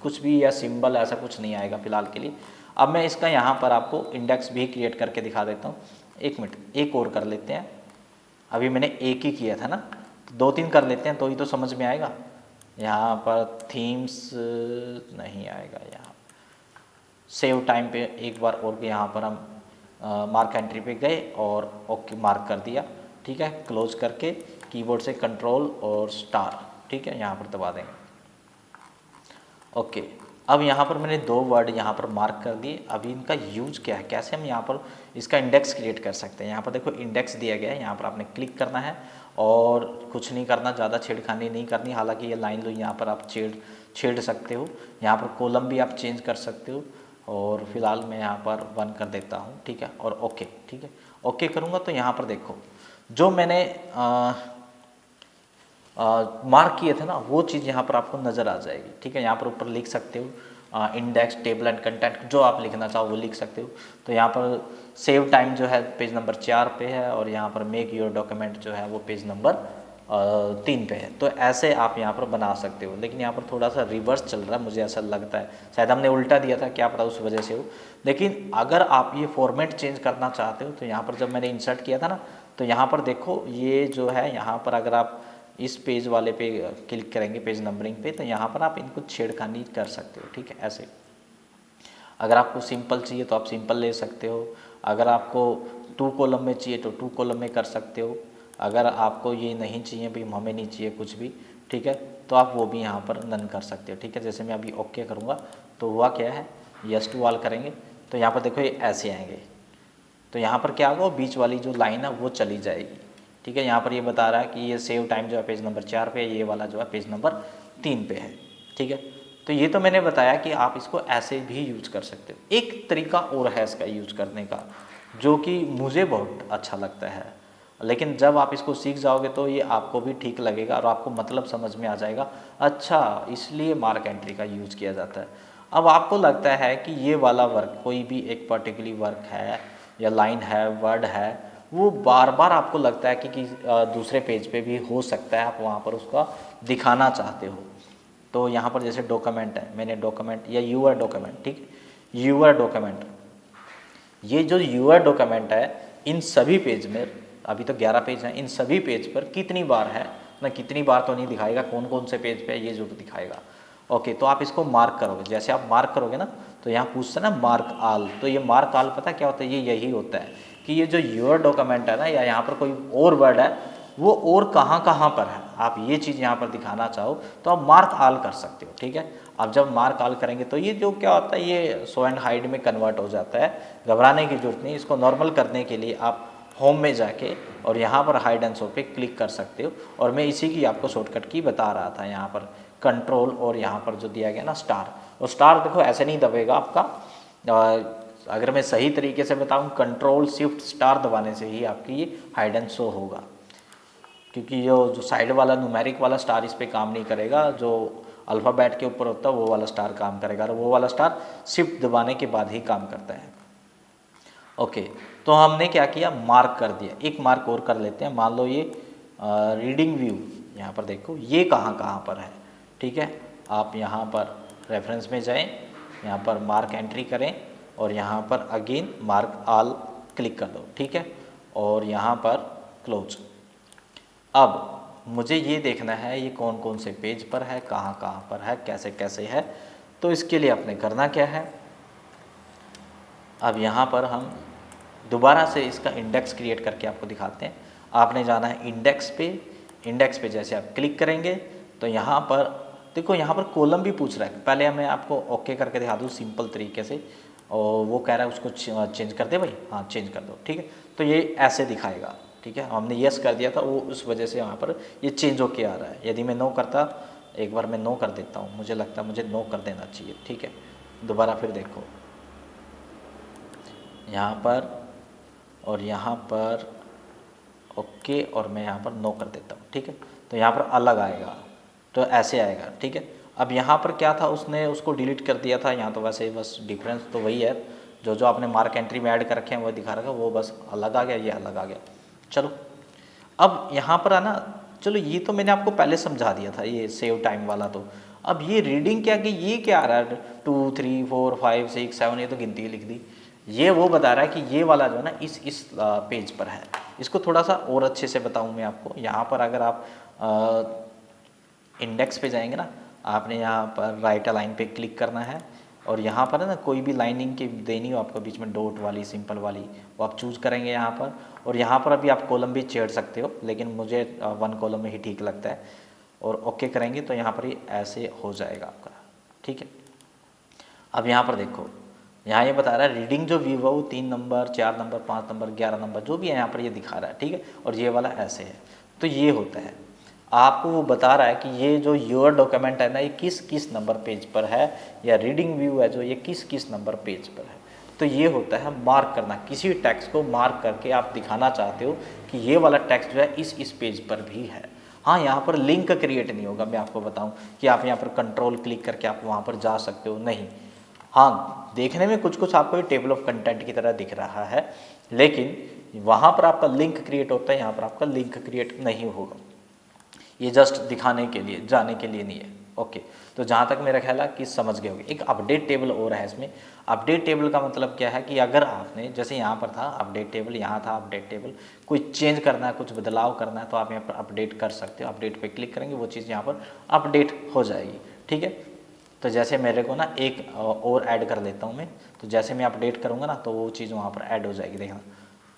कुछ भी या सिंबल ऐसा कुछ नहीं आएगा फ़िलहाल के लिए। अब मैं इसका यहाँ पर आपको इंडेक्स भी क्रिएट करके दिखा देता हूँ। एक मिनट, एक और कर लेते हैं। अभी मैंने एक ही किया था ना, 2-3 कर लेते हैं तो ही तो समझ में आएगा। यहाँ पर थीम्स नहीं आएगा, यहाँ सेव टाइम पे एक बार और यहाँ पर हम मार्क एंट्री पे गए और ओके मार्क कर दिया, ठीक है। क्लोज करके कीबोर्ड से कंट्रोल और स्टार, ठीक है, यहाँ पर दबा देंगे। ओके, अब यहाँ पर मैंने 2 वर्ड यहाँ पर मार्क कर दिए। अभी इनका यूज क्या है, कैसे हम यहाँ पर इसका इंडेक्स क्रिएट कर सकते हैं। यहाँ पर देखो इंडेक्स दिया गया है, यहाँ पर आपने क्लिक करना है और कुछ नहीं करना, ज़्यादा छेड़खानी नहीं करनी। हालांकि ये लाइन लो यहाँ पर आप छेड़ सकते हो, यहाँ पर कॉलम भी आप चेंज कर सकते हो। और फिलहाल मैं यहाँ पर 1 कर देता हूँ, ठीक है, और ओके, ठीक है। ओके करूँगा तो यहाँ पर देखो जो मैंने मार्क किए थे ना, वो चीज़ यहाँ पर आपको नज़र आ जाएगी, ठीक है। यहाँ पर ऊपर लिख सकते हो इंडेक्स, टेबल एंड कंटेंट, जो आप लिखना चाहो वो लिख सकते हो। तो यहाँ पर सेव टाइम जो है पेज नंबर 4 पे है, और यहाँ पर मेक योर डॉक्यूमेंट जो है वो पेज नंबर 3 पे है। तो ऐसे आप यहाँ पर बना सकते हो, लेकिन यहाँ पर थोड़ा सा रिवर्स चल रहा है, मुझे ऐसा लगता है शायद हमने उल्टा दिया था, क्या पता उस वजह से हो। लेकिन अगर आप ये फॉर्मेट चेंज करना चाहते हो तो यहाँ पर जब मैंने इंसर्ट किया था ना, तो यहाँ पर देखो ये जो है, यहाँ पर अगर आप इस पेज वाले पे क्लिक करेंगे, पेज नंबरिंग पे, तो यहाँ पर आप इनको छेड़खानी कर सकते हो, ठीक है। ऐसे अगर आपको सिंपल चाहिए तो आप सिंपल ले सकते हो, अगर आपको 2 कॉलम में चाहिए तो 2 कॉलम में कर सकते हो, अगर आपको ये नहीं चाहिए भाई हमें नहीं चाहिए कुछ भी, ठीक है, तो आप वो भी यहाँ पर नन कर सकते हो, ठीक है। जैसे मैं अभी ओके करूँगा तो हुआ क्या है, यस टू ऑल करेंगे तो यहाँ पर देखो ये ऐसे आएंगे। तो यहाँ पर क्या होगा, बीच वाली जो लाइन है वो चली जाएगी, ठीक है। यहाँ पर ये बता रहा है कि ये सेव टाइम जो है पेज नंबर 4 पे है, ये वाला जो है पेज नंबर 3 पे है, ठीक है। तो ये तो मैंने बताया कि आप इसको ऐसे भी यूज कर सकते हो। एक तरीका और है इसका यूज करने का, जो कि मुझे बहुत अच्छा लगता है, लेकिन जब आप इसको सीख जाओगे तो ये आपको भी ठीक लगेगा और आपको मतलब समझ में आ जाएगा, अच्छा इसलिए मार्क एंट्री का यूज किया जाता है। अब आपको लगता है कि ये वाला वर्क, कोई भी एक पर्टिकुलर वर्क है या लाइन है, वर्ड है, वो बार बार आपको लगता है कि दूसरे पेज पे भी हो सकता है, आप वहाँ पर उसका दिखाना चाहते हो। तो यहाँ पर जैसे डॉक्यूमेंट है, मैंने डॉक्यूमेंट या यूआर डॉक्यूमेंट, ठीक है, यूआर डॉक्यूमेंट, ये जो यूआर डॉक्यूमेंट है इन सभी पेज में, अभी तो 11 पेज हैं, इन सभी पेज पर कितनी बार है ना, कितनी बार तो नहीं दिखाएगा, कौन कौन से पेज पे है ये जो दिखाएगा। ओके, तो आप इसको मार्क करोगे, जैसे आप मार्क करोगे ना तो यहाँ पूछता है ना मार्क आल, तो ये मार्क आल पता क्या होता है, ये यही होता है कि ये जो यूर डॉक्यूमेंट है ना, या यहाँ पर कोई और वर्ड है वो और कहाँ कहाँ पर है, आप ये चीज़ यहाँ पर दिखाना चाहो तो आप मार्क आल कर सकते हो, ठीक है। अब जब मार्क आल करेंगे तो ये जो क्या होता है, ये शो एंड हाइड में कन्वर्ट हो जाता है, घबराने की जरूरत नहीं। इसको नॉर्मल करने के लिए आप होम में जाके और यहाँ पर हाइड एंड शो पे क्लिक कर सकते हो, और मैं इसी की आपको शॉर्टकट की बता रहा था। यहाँ पर कंट्रोल और यहाँ पर जो दिया गया ना स्टार, और स्टार देखो ऐसे नहीं दबेगा आपका, अगर मैं सही तरीके से बताऊँ, कंट्रोल शिफ्ट स्टार दबाने से ही आपकी ये हाइड एंड शो होगा, क्योंकि ये जो साइड वाला न्यूमेरिक वाला स्टार इस पर काम नहीं करेगा, जो अल्फ़ाबेट के ऊपर होता है वो वाला स्टार काम करेगा, और वो वाला स्टार शिफ्ट दबाने के बाद ही काम करता है। ओके, तो हमने क्या किया, मार्क कर दिया। एक मार्क और कर लेते हैं, मान लो ये रीडिंग व्यू, यहाँ पर देखो ये कहाँ कहाँ पर है, ठीक है। आप यहाँ पर रेफरेंस में जाएं, यहाँ पर मार्क एंट्री करें और यहाँ पर अगेन मार्क आल क्लिक कर दो, ठीक है, और यहाँ पर क्लोज। अब मुझे ये देखना है ये कौन कौन से पेज पर है, कहाँ कहाँ पर है, कैसे कैसे है। तो इसके लिए आपने करना क्या है, अब यहाँ पर हम दोबारा से इसका इंडेक्स क्रिएट करके आपको दिखाते हैं। आपने जाना है इंडेक्स पे, इंडेक्स पे जैसे आप क्लिक करेंगे तो यहाँ पर देखो, यहाँ पर कॉलम भी पूछ रहा है। पहले मैं आपको ओके करके दिखा दूँ सिंपल तरीके से, और वो कह रहा है उसको चेंज कर दे भाई, हाँ चेंज कर दो, ठीक है। तो ये ऐसे दिखाएगा, ठीक है, हमने यस कर दिया था, वो उस वजह से यहाँ पर ये चेंज होके आ रहा है। यदि मैं नो करता, एक बार मैं नो कर देता हूँ, मुझे लगता है मुझे नो कर देना चाहिए, ठीक है। दोबारा फिर देखो यहाँ पर और यहाँ पर ओके, और मैं यहाँ पर नो कर देता हूँ, ठीक है। तो यहाँ पर अलग आएगा, तो ऐसे आएगा, ठीक है। अब यहाँ पर क्या था, उसने उसको डिलीट कर दिया था, यहाँ तो वैसे बस डिफरेंस तो वही है, जो आपने मार्क एंट्री में ऐड कर रखे हैं वो दिखा रखा है, वो बस अलग आ गया, ये अलग आ गया। चलो अब यहाँ पर है ना, चलो ये तो मैंने आपको पहले समझा दिया था, ये सेव टाइम वाला। तो अब ये रीडिंग क्या कि ये क्या आ रहा है, 2 3 4 5 6 7, ये तो गिनती लिख दी। ये वो बता रहा है कि ये वाला जो है ना इस पेज पर है। इसको थोड़ा सा और अच्छे से बताऊँ मैं आपको। यहाँ पर अगर आप इंडेक्स पे जाएंगे ना, आपने यहाँ पर राइट अलाइन पे क्लिक करना है, और यहाँ पर है ना कोई भी लाइनिंग की देनी हो आपको बीच में, डॉट वाली, सिंपल वाली, वो आप चूज़ करेंगे यहाँ पर। और यहाँ पर अभी आप कॉलम भी छेड़ सकते हो, लेकिन मुझे 1 कॉलम में ही ठीक लगता है। और ओके करेंगे तो यहाँ पर ये ऐसे हो जाएगा आपका, ठीक है। अब यहाँ पर देखो, यहाँ ये बता रहा है रीडिंग जो व्यू है वो 3 नंबर, 4 नंबर, 5 नंबर, 11 नंबर, जो भी है यहाँ पर ये दिखा रहा है, ठीक है। और ये वाला ऐसे है। तो ये होता है, आपको वो बता रहा है कि ये जो योर डॉक्यूमेंट है ना, ये किस किस नंबर पेज पर है, या रीडिंग व्यू है जो ये किस किस नंबर पेज पर है। तो ये होता है मार्क करना, किसी टेक्स्ट को मार्क करके आप दिखाना चाहते हो कि ये वाला टेक्स्ट जो है इस पेज पर भी है। हाँ, यहाँ पर लिंक क्रिएट नहीं होगा, मैं आपको बताऊँ कि आप यहाँ पर कंट्रोल क्लिक करके आप वहाँ पर जा सकते हो, नहीं। हाँ, देखने में कुछ कुछ आपको टेबल ऑफ कंटेंट की तरह दिख रहा है, लेकिन वहाँ पर आपका लिंक क्रिएट होता है, यहाँ पर आपका लिंक क्रिएट नहीं होगा। ये जस्ट दिखाने के लिए, जाने के लिए नहीं है। ओके, तो जहाँ तक मेरा ख्याल है कि समझ गए होंगे। एक अपडेट टेबल और है इसमें। अपडेट टेबल का मतलब क्या है कि अगर आपने, जैसे यहाँ पर था अपडेट टेबल, यहाँ था अपडेट टेबल, कोई चेंज करना है, कुछ बदलाव करना है, तो आप यहाँ पर अपडेट कर सकते हो। अपडेट पे क्लिक करेंगे, वो चीज़ यहाँ पर अपडेट हो जाएगी, ठीक है। तो जैसे मेरे को ना एक और ऐड कर लेता हूँ मैं, तो जैसे मैं अपडेट करूँगा ना तो वो चीज़ वहाँ पर ऐड हो जाएगी, देखना।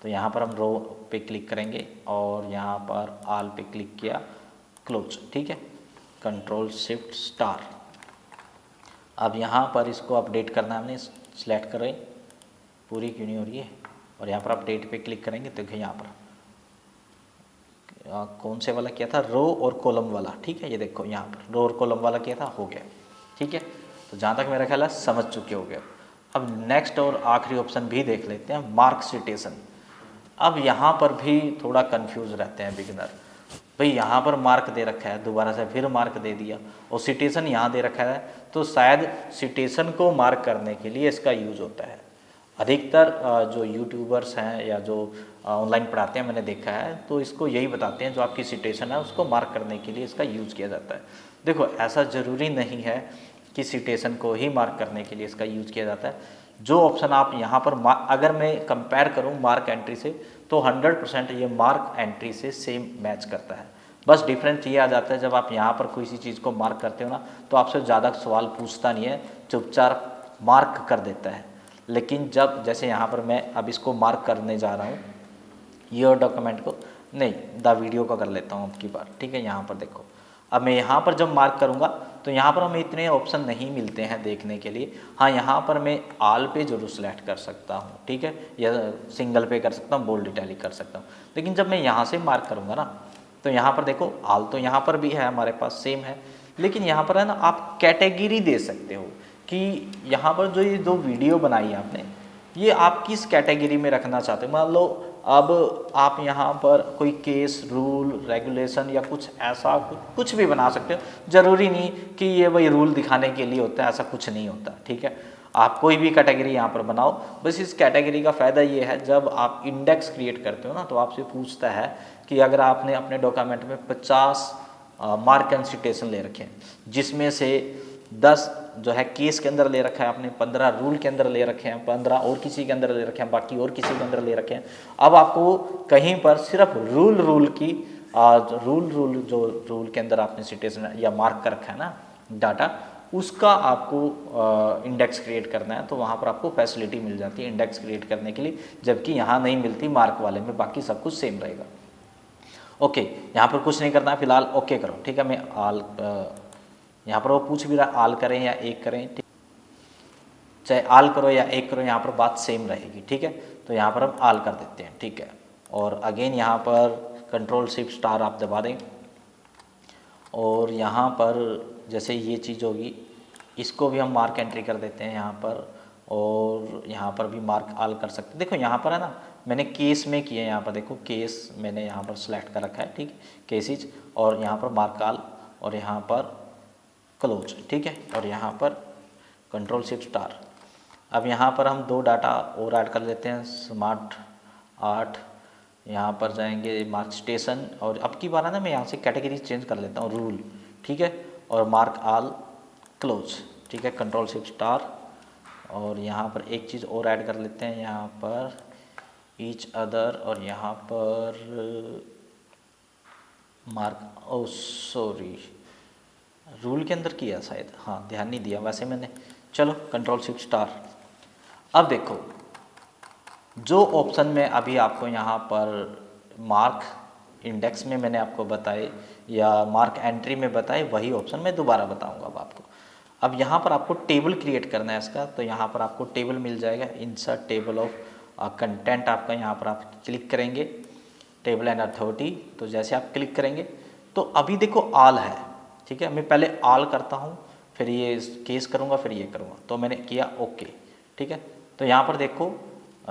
तो यहाँ पर हम रो पे क्लिक करेंगे और यहाँ पर आल पे क्लिक किया, क्लोज, ठीक है, कंट्रोल शिफ्ट स्टार। अब यहाँ पर इसको अपडेट करना है, हमने सेलेक्ट करें, पूरी क्यों नहीं हो रही है, और यहाँ पर अपडेट पे क्लिक करेंगे तो देखिए यहाँ पर कौन से वाला किया था, रो और कॉलम वाला, ठीक है। ये देखो यहाँ पर रो और कॉलम वाला किया था, हो गया, ठीक है। तो जहाँ तक मेरा ख्याल है समझ चुके हो गए। अब नेक्स्ट और आखिरी ऑप्शन भी देख लेते हैं, मार्क सिटेशन। अब यहाँ पर भी थोड़ा कंफ्यूज रहते हैं बिगिनर, भाई यहाँ पर मार्क दे रखा है, दोबारा से फिर मार्क दे दिया, और सिटेशन यहाँ दे रखा है, तो शायद सिटेशन को मार्क करने के लिए इसका यूज होता है। अधिकतर जो यूट्यूबर्स हैं या जो ऑनलाइन पढ़ाते हैं, मैंने देखा है, तो इसको यही बताते हैं, जो आपकी सिटेशन है उसको मार्क करने के लिए इसका यूज़ किया जाता है। देखो, ऐसा ज़रूरी नहीं है कि सिटेशन को ही मार्क करने के लिए इसका यूज़ किया जाता है। जो ऑप्शन आप यहाँ पर अगर मैं कंपेयर करूँ मार्क एंट्री से, तो 100% ये मार्क एंट्री से सेम मैच करता है। बस डिफरेंस ये आ जाता है, जब आप यहाँ पर किसी चीज़ को मार्क करते हो ना, तो आपसे ज़्यादा सवाल पूछता नहीं है, चुपचाप मार्क कर देता है। लेकिन जब, जैसे यहाँ पर मैं अब इसको मार्क करने जा रहा हूँ, योर डॉक्यूमेंट को नहीं, द वीडियो को कर लेता हूँ अब की बार, ठीक है। यहाँ पर देखो, अब मैं यहाँ पर जब मार्क करूँगा तो यहाँ पर हमें इतने ऑप्शन नहीं मिलते हैं देखने के लिए। हाँ, यहाँ पर मैं आल पे जरूर सेलेक्ट कर सकता हूँ, ठीक है, या सिंगल पे कर सकता हूँ, बोल्ड इटैलिक कर सकता हूँ। लेकिन जब मैं यहाँ से मार्क करूँगा ना, तो यहाँ पर देखो आल तो यहाँ पर भी है, हमारे पास सेम है, लेकिन यहाँ पर है ना आप कैटेगरी दे सकते हो कि यहाँ पर जो ये 2 वीडियो बनाई है आपने, ये आप किस कैटेगरी में रखना चाहते हो। मान लो अब आप यहाँ पर कोई केस, रूल, रेगुलेशन या कुछ ऐसा कुछ भी बना सकते हो। ज़रूरी नहीं कि ये वही रूल दिखाने के लिए होता है, ऐसा कुछ नहीं होता, ठीक है। आप कोई भी कैटेगरी यहाँ पर बनाओ। बस इस कैटेगरी का फ़ायदा ये है, जब आप इंडेक्स क्रिएट करते हो ना, तो आपसे पूछता है कि अगर आपने अपने डॉक्यूमेंट में 50 मार्क एंड सिटेशन ले रखे हैं, जिसमें से 10 जो है केस के अंदर ले रखा है आपने, 15 रूल के अंदर ले रखे हैं, 15 और किसी के अंदर ले रखे हैं, बाकी और किसी के अंदर ले रखे हैं। अब आपको कहीं पर सिर्फ रूल की रूल जो रूल के अंदर आपने सिटेशन या मार्क कर रखा है ना डाटा, उसका आपको इंडेक्स क्रिएट करना है, तो वहाँ पर आपको फैसिलिटी मिल जाती है इंडेक्स क्रिएट करने के लिए, जबकि यहाँ नहीं मिलती मार्क वाले में, बाकी सब कुछ सेम रहेगा। ओके, यहाँ पर कुछ नहीं करना है फिलहाल, ओके करो, ठीक है। मैं आल यहाँ पर वो पूछ भी रहा आल करें या एक करें, ठीक, चाहे आल करो या एक करो, यहाँ पर बात सेम रहेगी, ठीक है। तो यहाँ पर हम आल कर देते हैं, ठीक है। और अगेन यहाँ पर कंट्रोल शिफ्ट स्टार आप दबा दें, और यहाँ पर जैसे ये चीज़ होगी, इसको भी हम मार्क एंट्री कर देते हैं यहाँ पर, और यहाँ पर भी मार्क आल कर सकते हैं। देखो यहाँ पर है ना, मैंने केस में किया, यहाँ पर देखो केस मैंने यहाँ पर सेलेक्ट कर रखा है, ठीक, केसेज, और यहाँ पर मार्क आल, और यहाँ पर क्लोज, ठीक है, और यहाँ पर कंट्रोल शिफ्ट स्टार। अब यहाँ पर हम 2 डाटा और ऐड कर लेते हैं, स्मार्ट आर्ट, यहाँ पर जाएंगे मार्क स्टेशन, और अब की बार है ना मैं यहाँ से कैटेगरी चेंज कर लेता हूँ, रूल, ठीक है, और मार्क ऑल क्लोज, ठीक है, कंट्रोल शिफ्ट स्टार। और यहाँ पर एक चीज़ और ऐड कर लेते हैं, यहाँ पर ईच अदर, और यहाँ पर मार्क, ओ सॉरी, रूल के अंदर किया शायद, हाँ ध्यान नहीं दिया वैसे मैंने। चलो कंट्रोल शिफ्ट स्टार। अब देखो जो ऑप्शन में अभी आपको यहाँ पर मार्क इंडेक्स में मैंने आपको बताए या मार्क एंट्री में बताए, वही ऑप्शन मैं दोबारा बताऊंगा अब आपको। अब यहाँ पर आपको टेबल क्रिएट करना है इसका, तो यहाँ पर आपको टेबल मिल जाएगा, इंसर्ट टेबल ऑफ कंटेंट आपका, यहाँ पर आप क्लिक करेंगे, टेबल एंड अथॉरिटी। तो जैसे आप क्लिक करेंगे तो अभी देखो ऑल है, ठीक है, मैं पहले ऑल करता हूँ, फिर ये केस करूँगा, फिर ये करूँगा, तो मैंने किया ओके, ठीक है। तो यहाँ पर देखो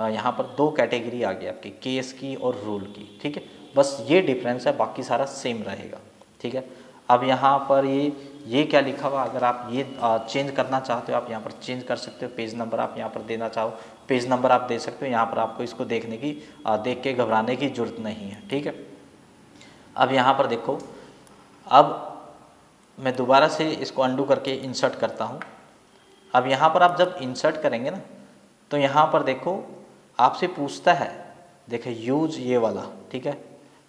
यहाँ पर दो कैटेगरी आ गई आपकी, केस की और रूल की, ठीक है, बस ये डिफरेंस है, बाकी सारा सेम रहेगा, ठीक है। अब यहाँ पर ये क्या लिखा हुआ, अगर आप ये चेंज करना चाहते हो आप यहाँ पर चेंज कर सकते हो, पेज नंबर आप यहाँ पर देना चाहो पेज नंबर आप दे सकते हो, यहाँ पर आपको इसको देखने की देख के घबराने की ज़रूरत नहीं है, ठीक है। अब यहाँ पर देखो, अब मैं दोबारा से इसको अंडू करके इंसर्ट करता हूँ। अब यहाँ पर आप जब इंसर्ट करेंगे ना, तो यहाँ पर देखो आपसे पूछता है, देखो यूज ये वाला, ठीक है,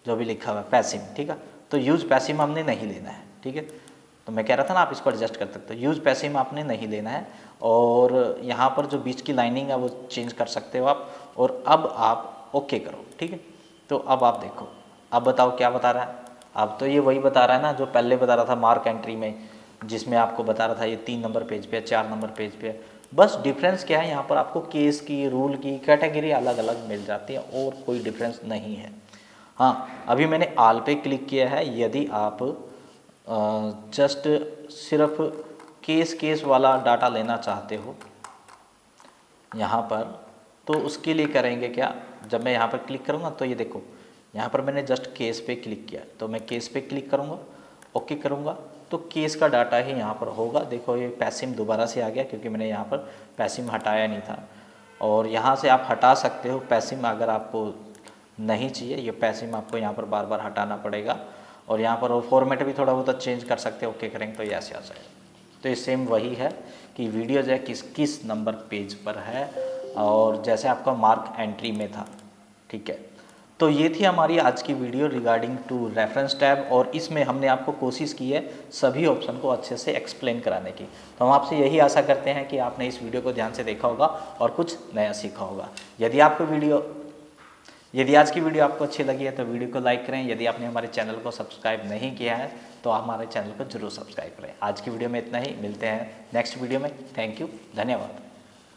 जो भी लिखा हुआ है पैसिम, ठीक है, तो यूज पैसिम हमने नहीं लेना है, ठीक है। तो मैं कह रहा था ना आप इसको एडजस्ट कर सकते हो, यूज पैसिम आपने नहीं लेना है, और यहाँ पर जो बीच की लाइनिंग है वो चेंज कर सकते हो आप, और अब आप ओके करो, ठीक है। तो अब आप देखो, अब बताओ क्या बता रहा है, अब तो ये वही बता रहा है ना जो पहले बता रहा था मार्क एंट्री में, जिसमें आपको बता रहा था ये 3 नंबर पेज पे, 4 नंबर पेज पे। बस डिफरेंस क्या है, यहाँ पर आपको केस की, रूल की कैटेगरी अलग अलग मिल जाती है, और कोई डिफरेंस नहीं है। हाँ, अभी मैंने आल पे क्लिक किया है, यदि आप जस्ट सिर्फ केस वाला डाटा लेना चाहते हो यहाँ पर, तो उसके लिए करेंगे क्या, जब मैं यहाँ पर क्लिक करूँगा तो ये देखो यहाँ पर मैंने जस्ट केस पे क्लिक किया, तो मैं केस पे क्लिक करूँगा, ओके करूँगा, तो केस का डाटा ही यहाँ पर होगा। देखो ये पैसिम दोबारा से आ गया, क्योंकि मैंने यहाँ पर पैसिम हटाया नहीं था, और यहाँ से आप हटा सकते हो पैसिम, अगर आपको नहीं चाहिए ये पैसिम आपको यहाँ पर बार बार हटाना पड़ेगा, और यहाँ पर फॉर्मेट भी थोड़ा बहुत चेंज कर सकते हो, ओके करेंगे तो ये ऐसे आ जाएगा। तो ये सेम वही है कि वीडियो जो है किस किस नंबर पेज पर है, और जैसे आपका मार्क एंट्री में था, ठीक है। तो ये थी हमारी आज की video regarding to reference tab, और इसमें हमने आपको कोशिश की है सभी ऑप्शन को अच्छे से एक्सप्लेन कराने की। तो हम आपसे यही आशा करते हैं कि आपने इस वीडियो को ध्यान से देखा होगा और कुछ नया सीखा होगा। यदि आज की वीडियो आपको अच्छी लगी है तो वीडियो को लाइक करें। यदि आपने हमारे चैनल को सब्सक्राइब नहीं किया है तो हमारे चैनल को जरूर सब्सक्राइब करें। आज की वीडियो में इतना ही, मिलते हैं नेक्स्ट वीडियो में। थैंक यू, धन्यवाद।